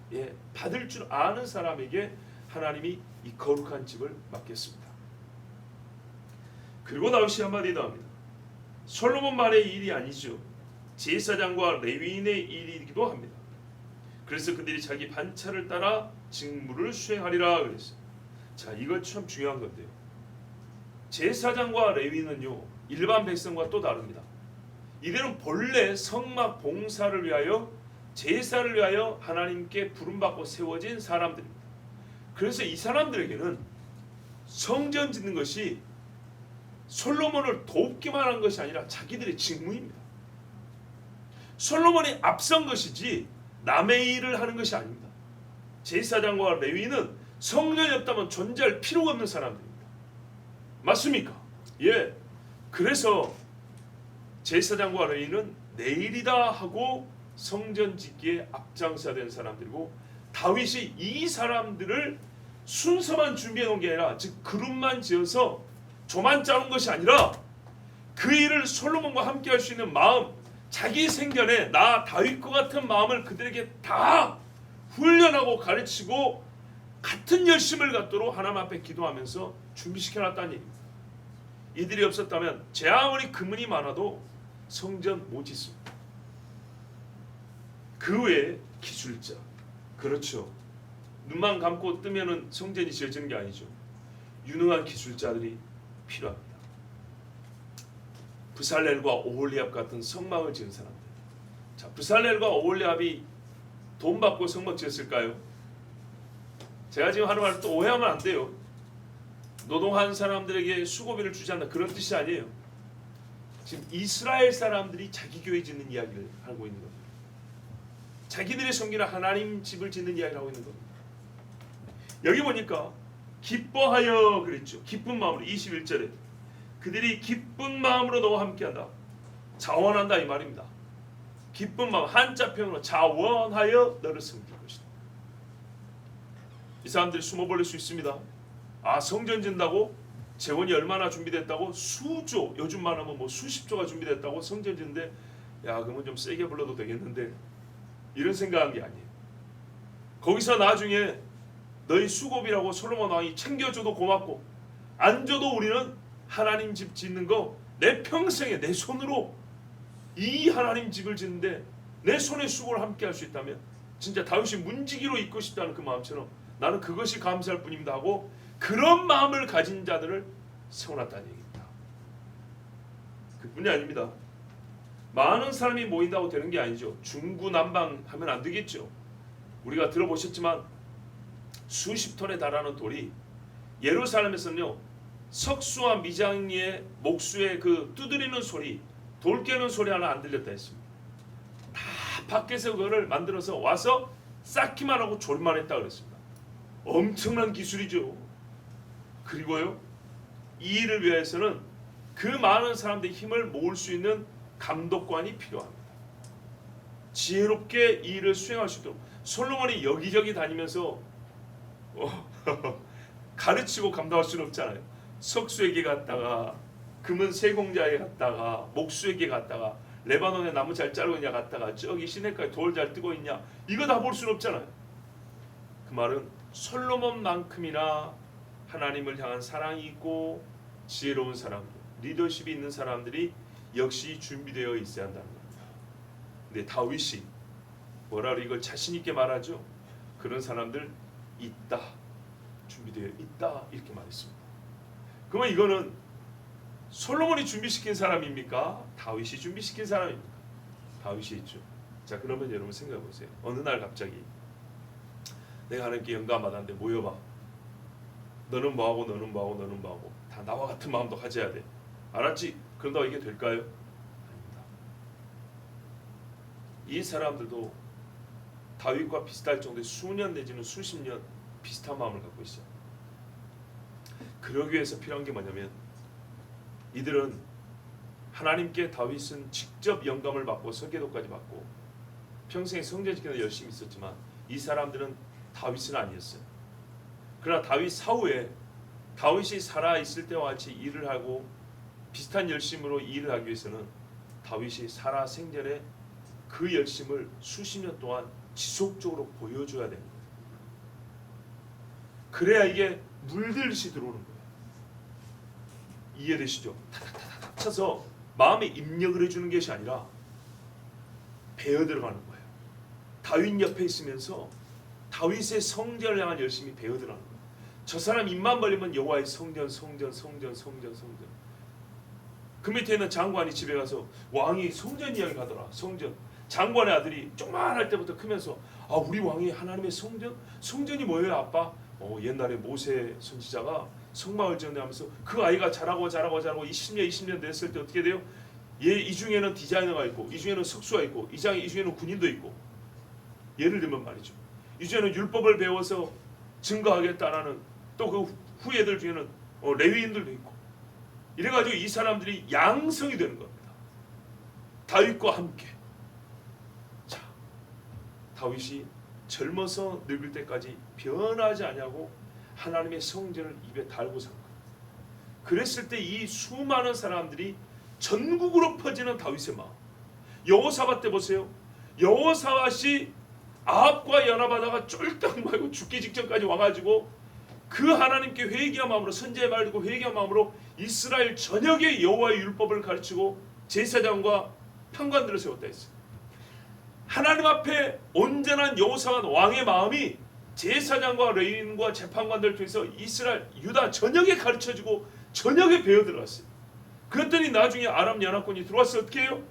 받을 줄 아는 사람에게 하나님이 이 거룩한 집을 맡겼습니다. 그리고 다윗이 한마디 더 합니다. 솔로몬만의 일이 아니죠. 제사장과 레위인의 일이기도 합니다. 그래서 그들이 자기 반차를 따라 직무를 수행하리라 그랬어요. 자, 이거 참 중요한 건데요. 제사장과 레위인은요 일반 백성과 또 다릅니다. 이들은 본래 성막 봉사를 위하여 제사를 위하여 하나님께 부름받고 세워진 사람들입니다. 그래서 이 사람들에게는 성전 짓는 것이 솔로몬을 돕기만 한 것이 아니라 자기들의 직무입니다. 솔로몬이 앞선 것이지 남의 일을 하는 것이 아닙니다. 제사장과 레위인은 성전이 없다면 존재할 필요가 없는 사람들입니다. 맞습니까? 예. 그래서 제사장과 레위인은 내일이다 하고 성전 짓기에 앞장서야 되는 사람들이고 다윗이 이 사람들을 순서만 준비해 놓은 게 아니라 즉 그룹만 지어서 조만 짜는 것이 아니라 그 일을 솔로몬과 함께 할 수 있는 마음, 자기 생전에 나 다윗과 같은 마음을 그들에게 다 훈련하고 가르치고 같은 열심을 갖도록 하나님 앞에 기도하면서 준비시켜놨다는 얘기입니다. 이들이 없었다면 제 아무리 금은이 많아도 성전 못 짓습니다. 그 외에 기술자, 그렇죠. 눈만 감고 뜨면은 성전이 지어지는 게 아니죠. 유능한 기술자들이 필요합니다. 브살렐과 오홀리압 같은 성막을 지은 사람들. 자, 브살렐과 오홀리압이 돈 받고 성막 지었을까요? 제가 지금 하는 말 또 오해하면 안 돼요. 노동한 사람들에게 수고비를 주지 않는 그런 뜻이 아니에요. 지금 이스라엘 사람들이 자기 교회 짓는 이야기를 하고 있는 겁니다. 자기들의 섬기는 하나님 집을 짓는 이야기를 하고 있는 겁니다. 여기 보니까 기뻐하여 그랬죠. 기쁜 마음으로 21절에 그들이 기쁜 마음으로 너와 함께한다. 자원한다 이 말입니다. 기쁜 마음, 한자 표현으로 자원하여 너를 섬길 것이다. 이 사람들이 숨어 버릴 수 있습니다. 아, 성전 짓는다고 재원이 얼마나 준비됐다고? 수조, 요즘 말하면 뭐 수십조가 준비됐다고 성전 짓는데, 야 그러면 좀 세게 불러도 되겠는데, 이런 생각한 게 아니에요. 거기서 나중에 너희 수고비라고 솔로몬 왕이 챙겨줘도 고맙고 안 줘도 우리는 하나님 집 짓는 거 내 평생에 내 손으로 이 하나님 집을 짓는데 내 손의 수고를 함께 할 수 있다면 진짜 다윗이 문지기로 있고 싶다는 그 마음처럼 나는 그것이 감사할 뿐입니다 하고 그런 마음을 가진 자들을 세워놨다는 얘기입니다. 그뿐이 아닙니다. 많은 사람이 모인다고 되는 게 아니죠. 중구난방하면 안 되겠죠. 우리가 들어보셨지만 수십 톤에 달하는 돌이 예루살렘에서는요 석수와 미장리의 목수의 그 두드리는 소리, 돌 깨는 소리 하나 안 들렸다 했습니다. 다 밖에서 그거를 만들어서 와서 쌓기만 하고 조립만 했다 그랬습니다. 엄청난 기술이죠. 그리고요 이 일을 위해서는 그 많은 사람들의 힘을 모을 수 있는 감독관이 필요합니다. 지혜롭게 이 일을 수행할 수 있도록 솔로몬이 여기저기 다니면서 가르치고 감당할 수는 없잖아요. 석수에게 갔다가 금은 세공자에 갔다가 목수에게 갔다가 레바논에 나무 잘 자르고 있냐 갔다가 저기 시내가에 돌 잘 뜨고 있냐 이거 다 볼 수는 없잖아요. 그 말은 솔로몬만큼이나 하나님을 향한 사랑이 있고 지혜로운 사람들, 리더십이 있는 사람들이 역시 준비되어 있어야 한다는 겁니다. 근데 다윗이 뭐라고 이걸 자신 있게 말하죠. 그런 사람들 있다, 준비되어 있다 이렇게 말했습니다. 그러면 이거는 솔로몬이 준비시킨 사람입니까? 다윗이 준비시킨 사람입니까? 다윗이 있죠. 자 그러면 여러분 생각해 보세요. 어느 날 갑자기 내가 하나님께 영감 받았는데 모여봐. 너는 뭐하고 너는 뭐하고 너는 뭐하고 다 나와 같은 마음도 가져야 돼. 알았지? 그런다고 이게 될까요? 아닙니다. 이 사람들도 다윗과 비슷할 정도의 수년 내지는 수십 년 비슷한 마음을 갖고 있어요. 그러기 위해서 필요한 게 뭐냐면 이들은 하나님께 다윗은 직접 영감을 받고 설계도까지 받고 평생에 성전 짓기에 열심히 있었지만 이 사람들은 다윗은 아니었어요. 그러나 다윗 사후에 다윗이 살아있을 때와 같이 일을 하고 비슷한 열심으로 일을 하기 위해서는 다윗이 살아 생전에 그 열심을 수십 년 동안 지속적으로 보여줘야 됩니다. 그래야 이게 물들듯이 들어오는 거예요. 이해되시죠? 타닥타닥 쳐서 마음에 입력을 해주는 것이 아니라 배어 들어가는 거예요. 다윗 옆에 있으면서 다윗의 성전을 향한 열심이 배어 들어가는 거예요. 저 사람 입만 벌리면 여호와의 성전. 그 밑에 있는 장관이 집에 가서 왕이 성전 이야기 하더라. 성전. 장관의 아들이 조그만할 때부터 크면서 아 우리 왕이 하나님의 성전? 성전이 뭐예요 아빠? 옛날에 모세 선지자가 성막을 지었네 하면서 그 아이가 자라고 20년 됐을 때 어떻게 돼요? 이 중에는 디자이너가 있고 이 중에는 석수가 있고 이 중에는 군인도 있고 예를 들면 말이죠. 이 중에는 율법을 배워서 증거하겠다라는 또 그 후예들 중에는 레위인들도 있고 이래가지고 이 사람들이 양성이 되는 겁니다. 다윗과 함께. 자, 다윗이 젊어서 늙을 때까지 변하지 아니하고 하나님의 성전을 입에 달고 산 거예요. 그랬을 때 이 수많은 사람들이 전국으로 퍼지는 다윗의 마음. 여호사밧 때 보세요. 여호사밧이 아합과 연합하다가 쫄딱 말고 죽기 직전까지 와가지고 그 하나님께 회개한 마음으로 선지자 말 듣고 회개한 마음으로 이스라엘 전역에 여호와의 율법을 가르치고 제사장과 판관들을 세웠다 했어요. 하나님 앞에 온전한 여호사밧 왕의 마음이 제사장과 레위인과 재판관들을 통해서 이스라엘 유다 전역에 가르쳐지고 전역에 배어 들어갔어요. 그랬더니 나중에 아람 연합군이 들어와서 어떻게 해요?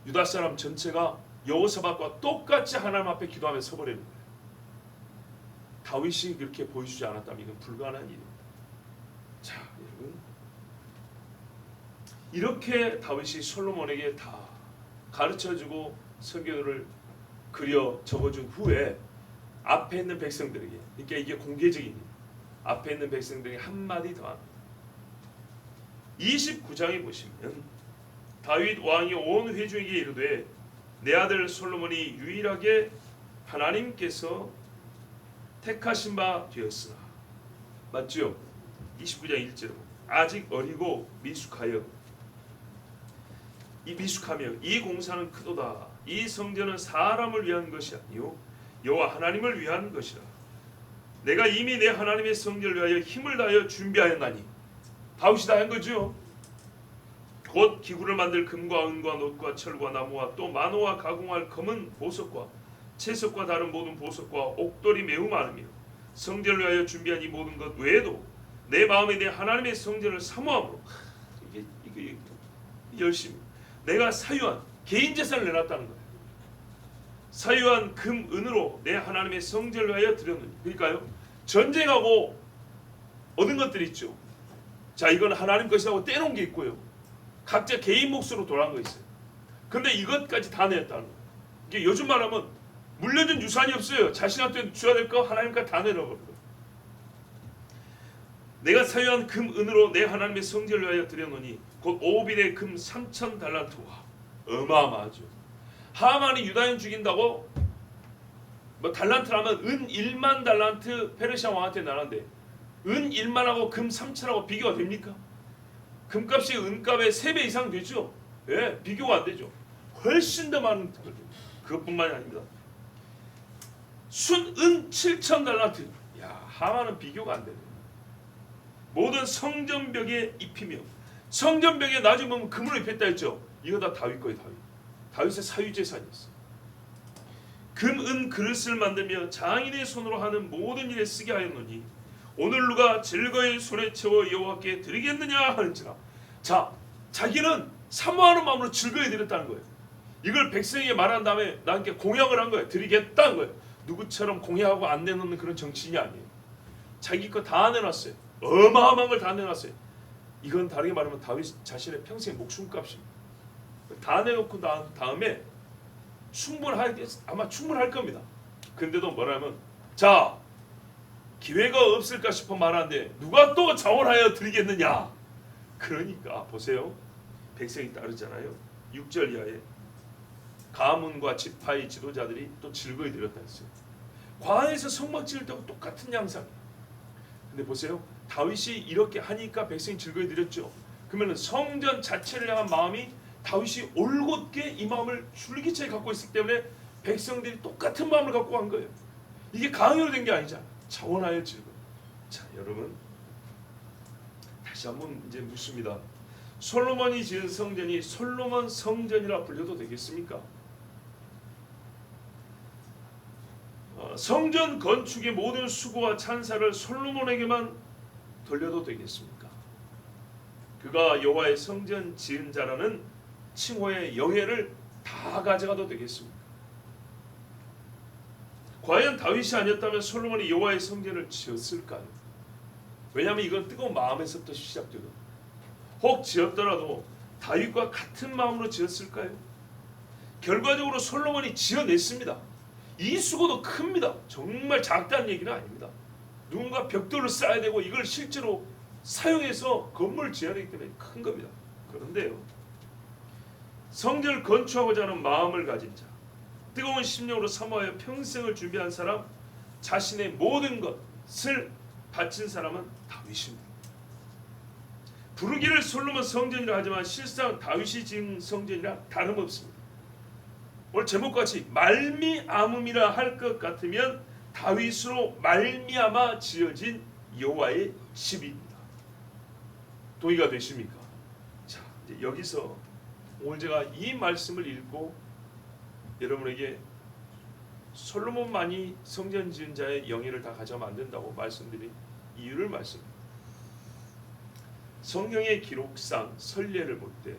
유다 사람 전체가 여호사밧과 똑같이 하나님 앞에 기도하며 서버리는 거예요. 다윗이 그렇게 보여주지 않았다면 이건 불가능한 일입니다. 자, 여러분, 이렇게 다윗이 솔로몬에게 다 가르쳐주고 설교를 그려 적어준 후에 앞에 있는 백성들에게, 그러니까 이게 공개적인 일, 앞에 있는 백성들에게 한마디 더 합니다. 29장에 보시면 다윗 왕이 온 회중에게 이르되 내 아들 솔로몬이 유일하게 하나님께서 택하신 바 되었으나, 맞죠? 29장 1절로 아직 어리고 미숙하며 이 공사는 크도다. 이 성전은 사람을 위한 것이 아니요 여호와 하나님을 위한 것이라. 내가 이미 내 하나님의 성전을 위하여 힘을 다하여 준비하였나니, 다윗이 다 한 거죠. 곧 기구를 만들 금과 은과 놋과 철과 나무와 또 만호와 가공할 검은 보석과 채석과 다른 모든 보석과 옥돌이 매우 많으며 성전을 위하여 준비한 이 모든 것 외에도 내 마음에 내 하나님의 성전을 사모함으로, 이게 열심히 내가 사유한 개인 재산을 내놨다는 거예요. 사유한 금 은으로 내 하나님의 성전을 위하여 드렸느니, 그러니까요, 전쟁하고 얻은 것들이 있죠. 자, 이건 하나님 것이라고 떼놓은 게 있고요, 각자 개인 몫으로 돌아간 거 있어요. 근데 이것까지 다 냈다는 거예요. 이게 요즘 말하면 물려준 유산이 없어요. 자신한테 줘야 될 거 하나님께 다 내려버린 거예요. 내가 사유한 금 은으로 내 하나님의 성전을 위하여 드렸노니 곧 오빌의 금 3,000 달란트와, 어마어마하죠. 하만이 유다인 죽인다고 뭐 달란트라면 은 1만 달란트 페르시아 왕한테 나는데 은 1만하고 금 3,000하고 비교가 됩니까? 금값이 은값의 3배 이상 되죠. 예, 비교가 안 되죠. 훨씬 더 많은 거죠. 그것뿐만이 아닙니다. 순은 7,000 달란트. 야, 하만은 비교가 안 되네요. 모든 성전벽에 입히며, 성전벽에 나중에 보면 금으로 입혔다 했죠. 이거 다 다윗 거예요. 다윗의 사유재산이었어요. 금, 은 그릇을 만들며 장인의 손으로 하는 모든 일에 쓰게 하였노니 오늘 누가 즐거이 손에 채워 여호와께 드리겠느냐 하는지라. 자, 자기는 사모하는 마음으로 즐거이 드렸다는 거예요. 이걸 백성에게 말한 다음에 나한테 공약을 한 거예요. 드리겠다는 거예요. 누구처럼 공약하고 안 내놓는 그런 정치인이 아니에요. 자기 거 다 내놨어요. 어마어마한 걸 다 내놨어요. 이건 다르게 말하면 다윗 자신의 평생 목숨값입니다. 다 내놓고 난 다음에 아마 충분할 겁니다. 근데도 뭐라면, 자, 기회가 없을까 싶어 말하는데 누가 또 자원하여 드리겠느냐. 그러니까 보세요, 백성이 따르잖아요. 6절 이하에 가문과 지파의 지도자들이 또 즐거이 드렸다 했어요. 광야에서 성막 지을 때하고 똑같은 양상이에요. 근데 보세요, 다윗이 이렇게 하니까 백성이 즐거이 드렸죠. 그러면 성전 자체를 향한 마음이 다윗이 올곧게 이 마음을 줄기차게 갖고 있기 때문에 백성들이 똑같은 마음을 갖고 간 거예요. 이게 강요로 된 게 아니잖아. 자원하여 즐거워. 자, 여러분, 다시 한번 이제 묻습니다. 솔로몬이 지은 성전이 솔로몬 성전이라 불려도 되겠습니까? 성전 건축의 모든 수고와 찬사를 솔로몬에게만 돌려도 되겠습니까? 그가 여호와의 성전 지은 자라는 칭호의 영예를 다 가져가도 되겠습니까? 과연 다윗이 아니었다면 솔로몬이 여호와의 성전을 지었을까요? 왜냐하면 이건 뜨거운 마음에서부터 시작되거든요. 혹 지었더라도 다윗과 같은 마음으로 지었을까요? 결과적으로 솔로몬이 지어냈습니다. 이 수고도 큽니다. 정말 작다는 얘기는 아닙니다. 누군가 벽돌을 쌓아야 되고 이걸 실제로 사용해서 건물을 지어야 되기 때문에 큰 겁니다. 그런데요, 성전을 건축하고자 하는 마음을 가진 자, 뜨거운 심령으로 사모하여 평생을 준비한 사람, 자신의 모든 것을 바친 사람은 다윗입니다. 부르기를 솔로몬 성전이라 하지만 실상 다윗이 지은 성전이랑 다름없습니다. 오늘 제목같이 말미암음이라 할 것 같으면 다윗으로 말미암아 지어진 여호와의 집입니다. 동의가 되십니까? 자, 이제 여기서 오늘 제가 이 말씀을 읽고 여러분에게 솔로몬만이 성전 지은 자의 영예를 다 가져가면 안 된다고 말씀드린 이유를 말씀드립니다. 성경의 기록상 선례를 볼 때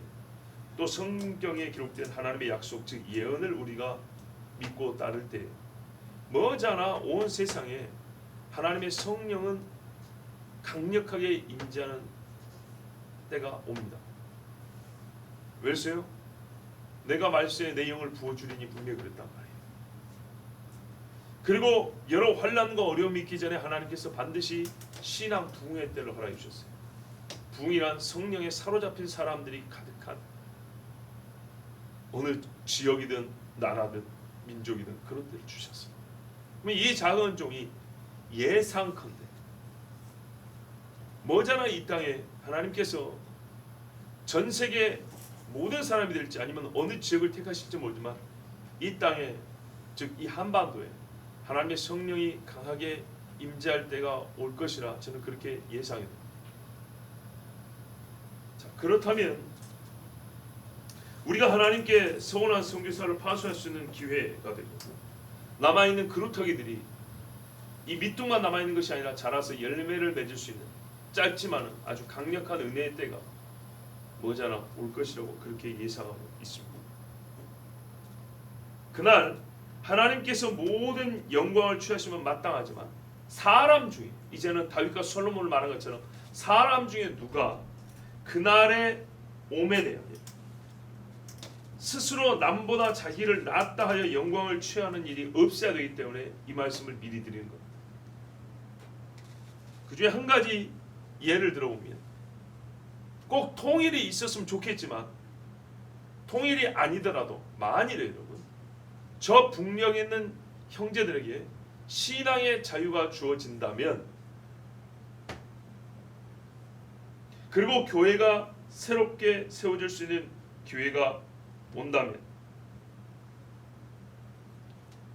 또 성경에 기록된 하나님의 약속 즉 예언을 우리가 믿고 따를 때 머지않아 온 세상에 하나님의 성령은 강력하게 임재하는 때가 옵니다. 왜였어요? 내가 말세에 내 영을 부어주리니 분명히 그랬단 말이에요. 그리고 여러 환난과 어려움이 있기 전에 하나님께서 반드시 신앙 부흥의 때를 허락해 주셨어요. 부흥이란 성령에 사로잡힌 사람들이 가득한 어느 지역이든 나라든 민족이든 그런 때를 주셨어요. 그럼 이 작은 종이 예상컨대 머지않아 이 땅에 하나님께서 전 세계 모든 사람이 될지 아니면 어느 지역을 택하실지 모르지만 이 땅에 즉 이 한반도에 하나님의 성령이 강하게 임재할 때가 올 것이라 저는 그렇게 예상해요. 자, 그렇다면 우리가 하나님께 서원한 선교사를 파수할 수 있는 기회가 되고 남아있는 그루터기들이 이 밑둥만 남아있는 것이 아니라 자라서 열매를 맺을 수 있는 짧지만은 아주 강력한 은혜의 때가 머지않아 올 것이라고 그렇게 예상하고 있습니다. 그날 하나님께서 모든 영광을 취하시면 마땅하지만 사람 중에 이제는 다윗과 솔로몬을 말한 것처럼 사람 중에 누가 그날에 오메네요 스스로 남보다 자기를 낫다 하여 영광을 취하는 일이 없어야 되기 때문에 이 말씀을 미리 드리는 겁니다. 그 중에 한 가지 예를 들어보면 꼭 통일이 있었으면 좋겠지만 통일이 아니더라도 만일에 여러분 저 북녘에 있는 형제들에게 신앙의 자유가 주어진다면 그리고 교회가 새롭게 세워질 수 있는 기회가 온다면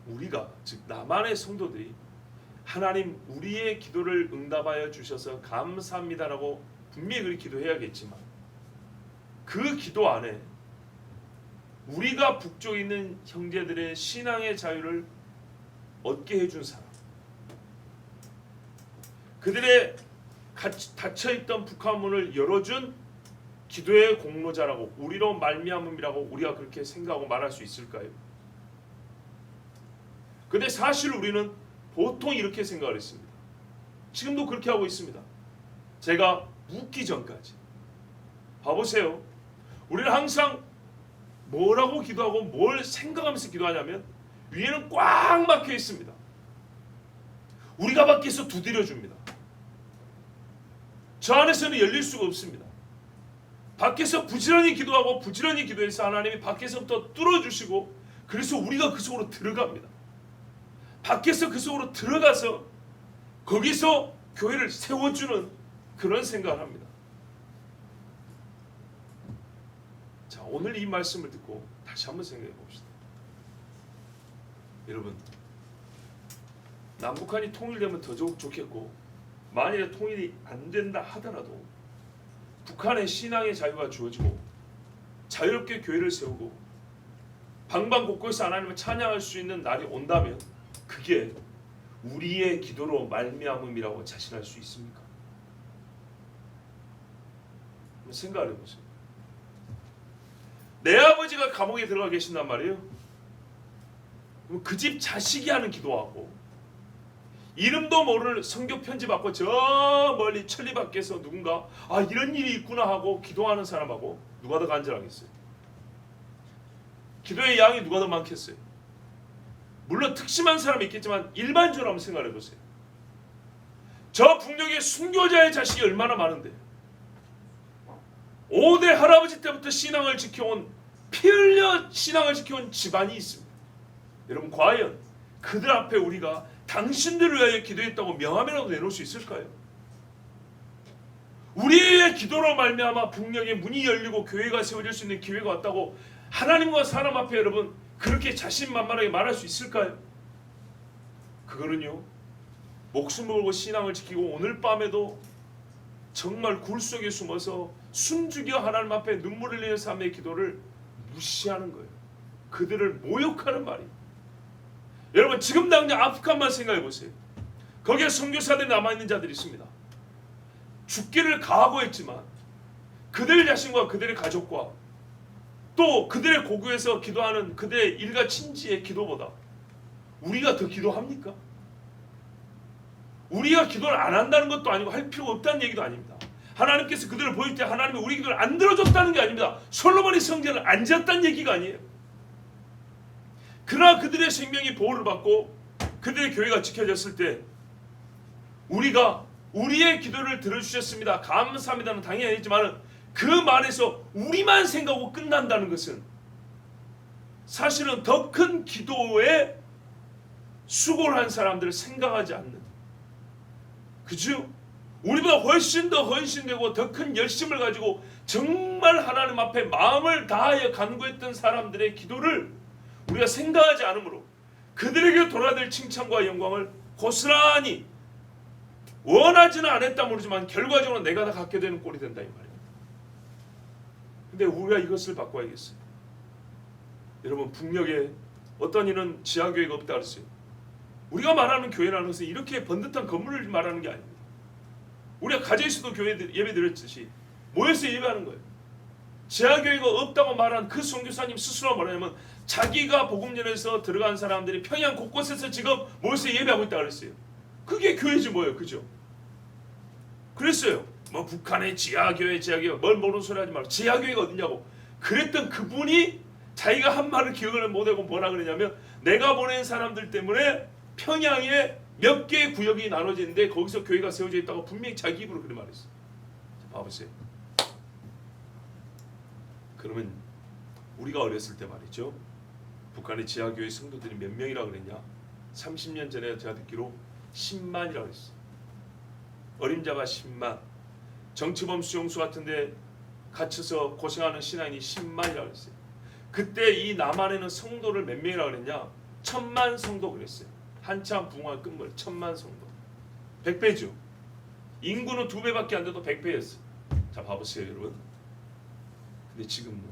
우리가 즉 남한의 성도들이 하나님 우리의 기도를 응답하여 주셔서 감사합니다라고 분명히 그렇게 기도해야겠지만 그 기도 안에 우리가 북쪽에 있는 형제들의 신앙의 자유를 얻게 해준 사람 그들의 닫혀있던 북한 문을 열어준 기도의 공로자라고 우리로 말미암음이라고 우리가 그렇게 생각하고 말할 수 있을까요? 근데 사실 우리는 보통 이렇게 생각을 했습니다. 지금도 그렇게 하고 있습니다. 제가 묻기 전까지 봐보세요. 우리는 항상 뭐라고 기도하고 뭘 생각하면서 기도하냐면 위에는 꽉 막혀 있습니다. 우리가 밖에서 두드려 줍니다. 저 안에서는 열릴 수가 없습니다. 밖에서 부지런히 기도하고 부지런히 기도해서 하나님이 밖에서부터 뚫어주시고 그래서 우리가 그 속으로 들어갑니다. 밖에서 그 속으로 들어가서 거기서 교회를 세워주는 그런 생각을 합니다. 자, 오늘 이 말씀을 듣고 다시 한번 생각해 봅시다. 여러분, 남북한이 통일되면 더 좋겠고 만일에 통일이 안 된다 하더라도 북한의 신앙의 자유가 주어지고 자유롭게 교회를 세우고 방방곳곳에서 하나님을 찬양할 수 있는 날이 온다면 그게 우리의 기도로 말미암음이라고 자신할 수 있습니까? 한번 생각을 해보세요. 내 아버지가 감옥에 들어가 계신단 말이에요. 그럼 그 집 자식이 하는 기도하고 이름도 모를 성경 편지 받고 저 멀리 천리 밖에서 누군가 아 이런 일이 있구나 하고 기도하는 사람하고 누가 더 간절하겠어요? 기도의 양이 누가 더 많겠어요? 물론 특심한 사람이 있겠지만 일반적으로 한번 생각해 보세요. 저 북녘에 순교자의 자식이 얼마나 많은데 5대 할아버지 때부터 신앙을 지켜온 피 흘려 신앙을 지켜온 집안이 있습니다. 여러분 과연 그들 앞에 우리가 당신들을 위하여 기도했다고 명함이라도 내놓을 수 있을까요? 우리의 기도로 말미암아 북녘의 문이 열리고 교회가 세워질 수 있는 기회가 왔다고 하나님과 사람 앞에 여러분 그렇게 자신만만하게 말할 수 있을까요? 그거는요, 목숨을 걸고 신앙을 지키고 오늘 밤에도 정말 굴 속에 숨어서 숨죽여 하나님 앞에 눈물을 흘리는 사람의 기도를 무시하는 거예요. 그들을 모욕하는 말이에요. 여러분 지금 당장 아프간만 생각해 보세요. 거기에 선교사들이 남아있는 자들이 있습니다. 죽기를 각오했지만 그들 자신과 그들의 가족과 또 그들의 고국에서 기도하는 그들의 일가 친지의 기도보다 우리가 더 기도합니까? 우리가 기도를 안 한다는 것도 아니고 할 필요가 없다는 얘기도 아닙니다. 하나님께서 그들을 보일 때 하나님이 우리 기도를 안 들어줬다는 게 아닙니다. 솔로몬이 성전을 안 지었다는 얘기가 아니에요. 그러나 그들의 생명이 보호를 받고 그들의 교회가 지켜졌을 때 우리가 우리의 기도를 들어주셨습니다, 감사합니다는 당연히 했지만 그 말에서 우리만 생각하고 끝난다는 것은 사실은 더 큰 기도에 수고를 한 사람들을 생각하지 않는, 그죠? 우리보다 훨씬 더 헌신되고 더 큰 열심을 가지고 정말 하나님 앞에 마음을 다하여 간구했던 사람들의 기도를 우리가 생각하지 않으므로 그들에게 돌아들 칭찬과 영광을 고스란히 원하지는 않았다 모르지만 결과적으로 내가 다 갖게 되는 꼴이 된다 이 말입니다. 근데 우리가 이것을 바꿔야겠어요. 여러분 북녘에 어떤 이는 지하교회가 없다 그랬어요. 우리가 말하는 교회라는 것은 이렇게 번듯한 건물을 말하는 게 아닙니다. 우리가 가정에서도 교회 예배 드렸듯이 모여서 예배하는 거예요. 지하교회가 없다고 말한 그 선교사님 스스로 뭐냐면 자기가 복음전에서 들어간 사람들이 평양 곳곳에서 지금 모여서 예배하고 있다 그랬어요. 그게 교회지 뭐예요, 그죠? 그랬어요. 뭐 북한의 지하교회 뭘 모르는 소리 하지 말고 지하교회가 어디냐고 그랬던 그분이 자기가 한 말을 기억을 못하고 뭐라 그러냐면 내가 보낸 사람들 때문에 평양에 몇 개의 구역이 나눠지는데 거기서 교회가 세워져 있다고 분명히 자기 입으로 그렇게 말했어요. 봐보세요. 그러면 우리가 어렸을 때 말이죠, 북한의 지하교회 성도들이 몇 명이라고 그랬냐? 30년 전에 제가 듣기로 10만이라고 그랬어요. 어림자가 10만, 정치범 수용소 같은데 갇혀서 고생하는 신앙인이 10만이라고 그랬어요. 그때 이 남한에는 성도를 몇 명이라고 그랬냐? 1000만 성도 그랬어요. 한참 붕어가 끝물 1000만 성도. 100배죠. 인구는 2배밖에 안 돼도 100배였어요. 자 봐보세요 여러분. 근데 지금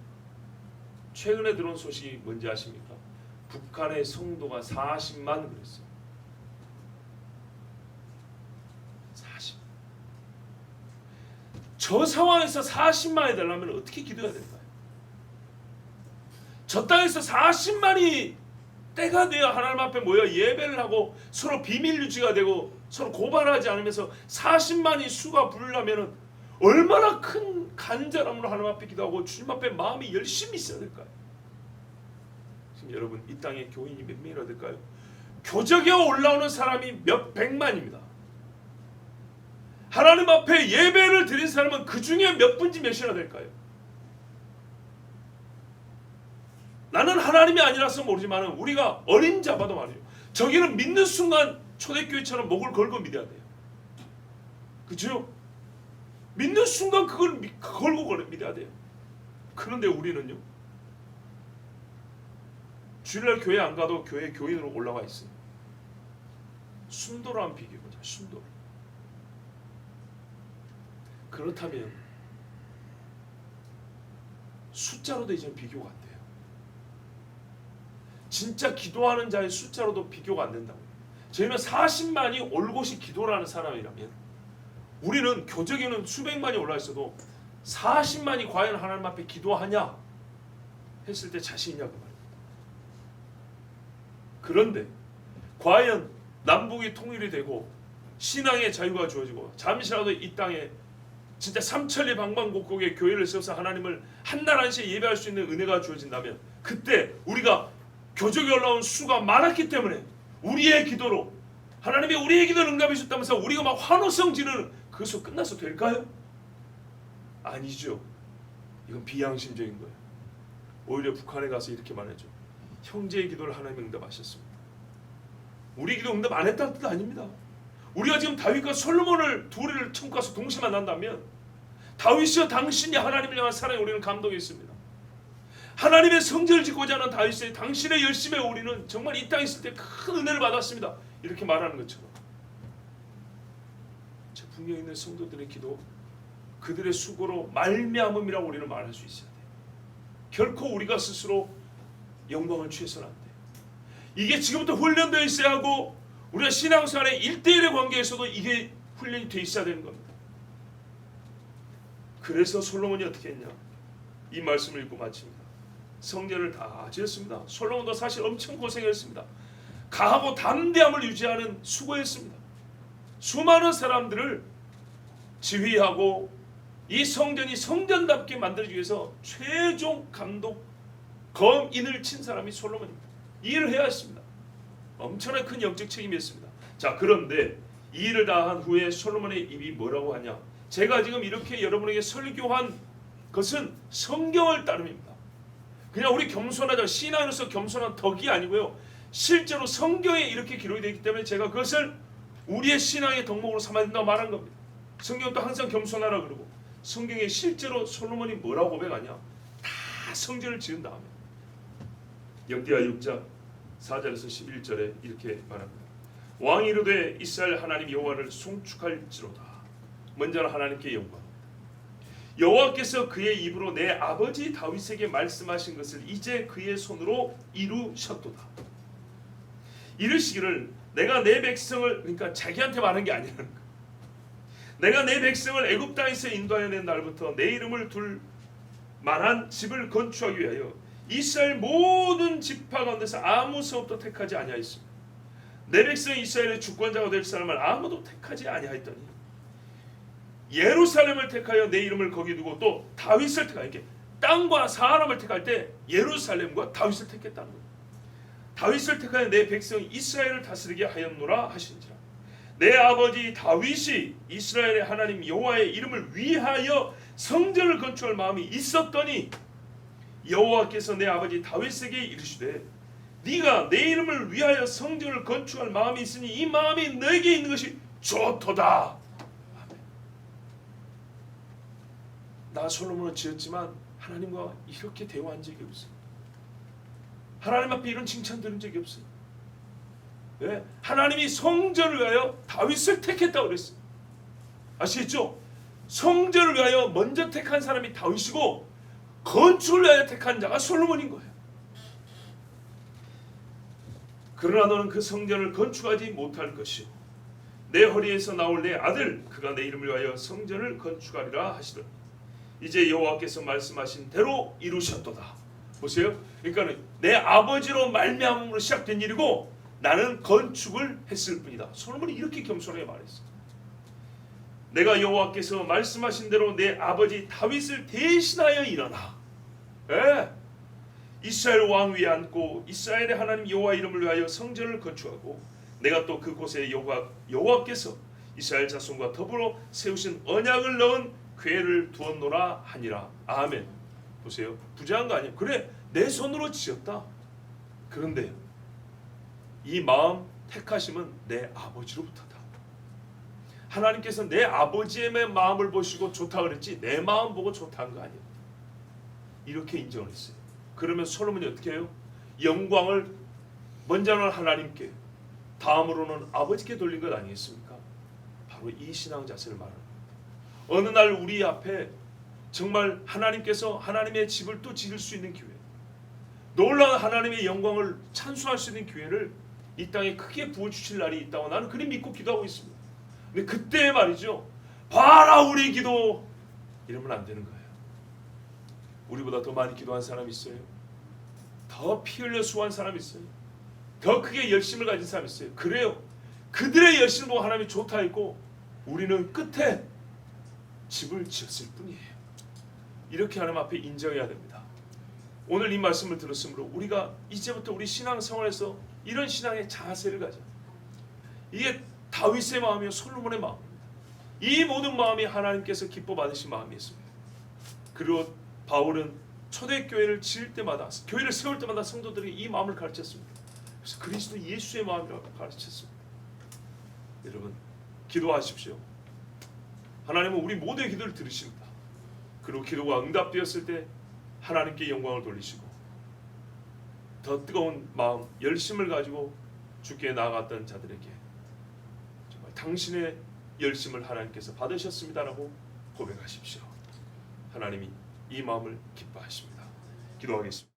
최근에 들어온 소식이 뭔지 아십니까? 북한의 성도가 40만 그랬어요. 40. 저 상황에서 40만이 되려면 어떻게 기도해야 될까요? 저 땅에서 40만이 때가 되어 하나님 앞에 모여 예배를 하고 서로 비밀 유지가 되고 서로 고발하지 않으면서 40만이 수가 부르려면 얼마나 큰 간절함으로 하나님 앞에 기도하고 주님 앞에 마음이 열심히 있어야 될까요? 지금 여러분 이 땅에 교인이 몇 명이나 될까요? 교적에 올라오는 사람이 몇 백만입니다. 하나님 앞에 예배를 드린 사람은 그 중에 몇 분지 몇이나 될까요? 나는 하나님이 아니라서 모르지만 우리가 어린 자봐도 말이에요. 저기는 믿는 순간 초대교회처럼 목을 걸고 믿어야 돼요. 그죠? 믿는 순간 그걸 걸고 믿어야 돼요. 그런데 우리는요, 주일날 교회 안 가도 교회 교인으로 올라와 있어요. 순도로 한 비교보자. 순도. 그렇다면 숫자로도 이제 비교가 안 돼요. 진짜 기도하는 자의 숫자로도 비교가 안 된다고요. 저희는 40만이 올곧이 기도를 하는 사람이라면 우리는 교적에는 수백만이 올라 있어도 40만이 과연 하나님 앞에 기도하냐 했을 때 자신 있냐고 말입니다. 그런데 과연 남북이 통일이 되고 신앙의 자유가 주어지고 잠시라도 이 땅에 진짜 삼천리 방방곡곡에 교회를 세워서 하나님을 한날 한시에 예배할 수 있는 은혜가 주어진다면 그때 우리가 교적에 올라온 수가 많았기 때문에 우리의 기도로 하나님이 우리의 기도를 응답해 주셨다면서 우리가 막 환호성 지르는 그 수 끝나서 될까요? 아니죠. 이건 비양심적인 거예요. 오히려 북한에 가서 이렇게 말하죠. 형제의 기도를 하나님이 응답하셨습니다. 우리 기도 응답 안 했다는 뜻 아닙니다. 우리가 지금 다윗과 솔로몬을 둘을 천국 가서 동시에 만난다면 다윗이여 당신이 하나님을 향한 사랑에 우리는 감동했습니다. 하나님의 성전을 짓고자 하는 다윗의 당신의 열심에 우리는 정말 이 땅에 있을 때 큰 은혜를 받았습니다. 이렇게 말하는 것처럼 저 풍경에 있는 성도들의 기도, 그들의 수고로 말미암음이라고 우리는 말할 수 있어야 돼요. 결코 우리가 스스로 영광을 취해서는 안 돼요. 이게 지금부터 훈련되어 있어야 하고 우리가 신앙생활의 1대1의 관계에서도 이게 훈련이 되어 있어야 되는 겁니다. 그래서 솔로몬이 어떻게 했냐? 이 말씀을 읽고 마칩니다. 성전을 다 지었습니다. 솔로몬도 사실 엄청 고생했습니다. 강하고 담대함을 유지하는 수고했습니다. 수많은 사람들을 지휘하고 이 성전이 성전답게 만들기 위해서 최종 감독 검인을 친 사람이 솔로몬입니다. 이 일을 해야 했습니다. 엄청나게 큰 영적 책임이었습니다. 자, 그런데 이 일을 다 한 후에 솔로몬의 입이 뭐라고 하냐? 제가 지금 이렇게 여러분에게 설교한 것은 성경을 따름입니다. 그냥 우리 겸손하자, 신앙으로서 겸손한 덕이 아니고요, 실제로 성경에 이렇게 기록이 되기 때문에 제가 그것을 우리의 신앙의 덕목으로 삼아야 된다고 말한 겁니다. 성경도 항상 겸손하라 그러고, 성경에 실제로 솔로몬이 뭐라고 고백하냐? 다 성전을 지은 다음에 역대하 6장 4절에서 11절에 이렇게 말합니다. 왕이 이르되 이스라엘 하나님 여호와를 송축할지로다. 먼저는 하나님께 영광. 여호와께서 그의 입으로 내 아버지 다윗에게 말씀하신 것을 이제 그의 손으로 이루셨도다. 이르시기를 내가 내 백성을, 그러니까 자기한테 말한 게 아니라는 거야. 내가 내 백성을 애굽 땅에서 인도하여 낸 날부터 내 이름을 둘 만한 집을 건축하기 위하여 이스라엘 모든 지파 가운데서 아무 성읍도 택하지 아니하였습니다. 내 백성 이스라엘의 주권자가 될 사람을 아무도 택하지 아니하였더니 예루살렘을 택하여 내 이름을 거기 두고 또 다윗을 택하여, 이렇게 땅과 사람을 택할 때 예루살렘과 다윗을 택했다는 거예요. 다윗을 택하여 내 백성 이스라엘을 다스리게 하였노라 하신지라. 내 아버지 다윗이 이스라엘의 하나님 여호와의 이름을 위하여 성전을 건축할 마음이 있었더니 여호와께서 내 아버지 다윗에게 이르시되 네가 내 이름을 위하여 성전을 건축할 마음이 있으니 이 마음이 너에게 있는 것이 좋도다. 아멘. 나 솔로몬은 지었지만 하나님과 이렇게 대화한 적이 없어요. 하나님 앞에 이런 칭찬 들은 적이 없어요. 왜? 하나님이 성전을 위하여 다윗을 택했다고 그랬어요. 아시겠죠? 성전을 위하여 먼저 택한 사람이 다윗이고 건축을 위하여 택한 자가 솔로몬인 거예요. 그러나 너는 그 성전을 건축하지 못할 것이요 내 허리에서 나올 내 아들 그가 내 이름을 위하여 성전을 건축하리라 하시더니 이제 여호와께서 말씀하신 대로 이루셨도다. 보세요. 그러니까 내 아버지로 말미암음으로 시작된 일이고 나는 건축을 했을 뿐이다. 솔로몬이 이렇게 겸손하게 말했어요. 내가 여호와께서 말씀하신 대로 내 아버지 다윗을 대신하여 일어나 이스라엘 왕 위에 앉고 이스라엘의 하나님 여호와 이름을 위하여 성전을 건축하고 내가 또 그곳에 여호와께서 이스라엘 자손과 더불어 세우신 언약을 넣은 궤를 두었노라 하니라. 아멘. 보세요. 부자한 거 아니에요. 그래 내 손으로 지었다. 그런데 이 마음 택하심은 내 아버지로부터다. 하나님께서 내 아버지의 마음을 보시고 좋다 그랬지 내 마음 보고 좋다는 거 아니에요. 이렇게 인정을 했어요. 그러면 솔로몬이 어떻게 해요? 영광을 먼저는 하나님께 다음으로는 아버지께 돌린 것 아니겠습니까? 바로 이 신앙 자세를 말하는 겁니다. 어느 날 우리 앞에 정말 하나님께서 하나님의 집을 또 지을 수 있는 기회, 놀라운 하나님의 영광을 찬송할 수 있는 기회를 이 땅에 크게 부어주실 날이 있다고 나는 그리 믿고 기도하고 있습니다. 근데 그때 말이죠, 봐라 우리 기도 이러면 안 되는 거예요. 우리보다 더 많이 기도한 사람이 있어요. 더 피 흘려 수고한 사람이 있어요. 더 크게 열심을 가진 사람이 있어요. 그래요. 그들의 열심을 보고 하나님이 좋다 했고 우리는 끝에 집을 지었을 뿐이에요. 이렇게 하나님 앞에 인정해야 됩니다. 오늘 이 말씀을 들었으므로 우리가 이제부터 우리 신앙생활에서 이런 신앙의 자세를 가져. 이게 다윗의 마음이요 솔로몬의 마음입니다. 이 모든 마음이 하나님께서 기뻐 받으신 마음이었습니다. 그리고 바울은 초대교회를 지을 때마다, 교회를 세울 때마다 성도들에게 이 마음을 가르쳤습니다. 그래서 그리스도 예수의 마음이라고 가르쳤습니다. 여러분 기도하십시오. 하나님은 우리 모두의 기도를 들으십니다. 그리고 기도가 응답되었을 때 하나님께 영광을 돌리시고 더 뜨거운 마음, 열심을 가지고 주께 나아갔던 자들에게 정말 당신의 열심을 하나님께서 받으셨습니다라고 고백하십시오. 하나님이 이 마음을 기뻐하십니다. 기도하겠습니다.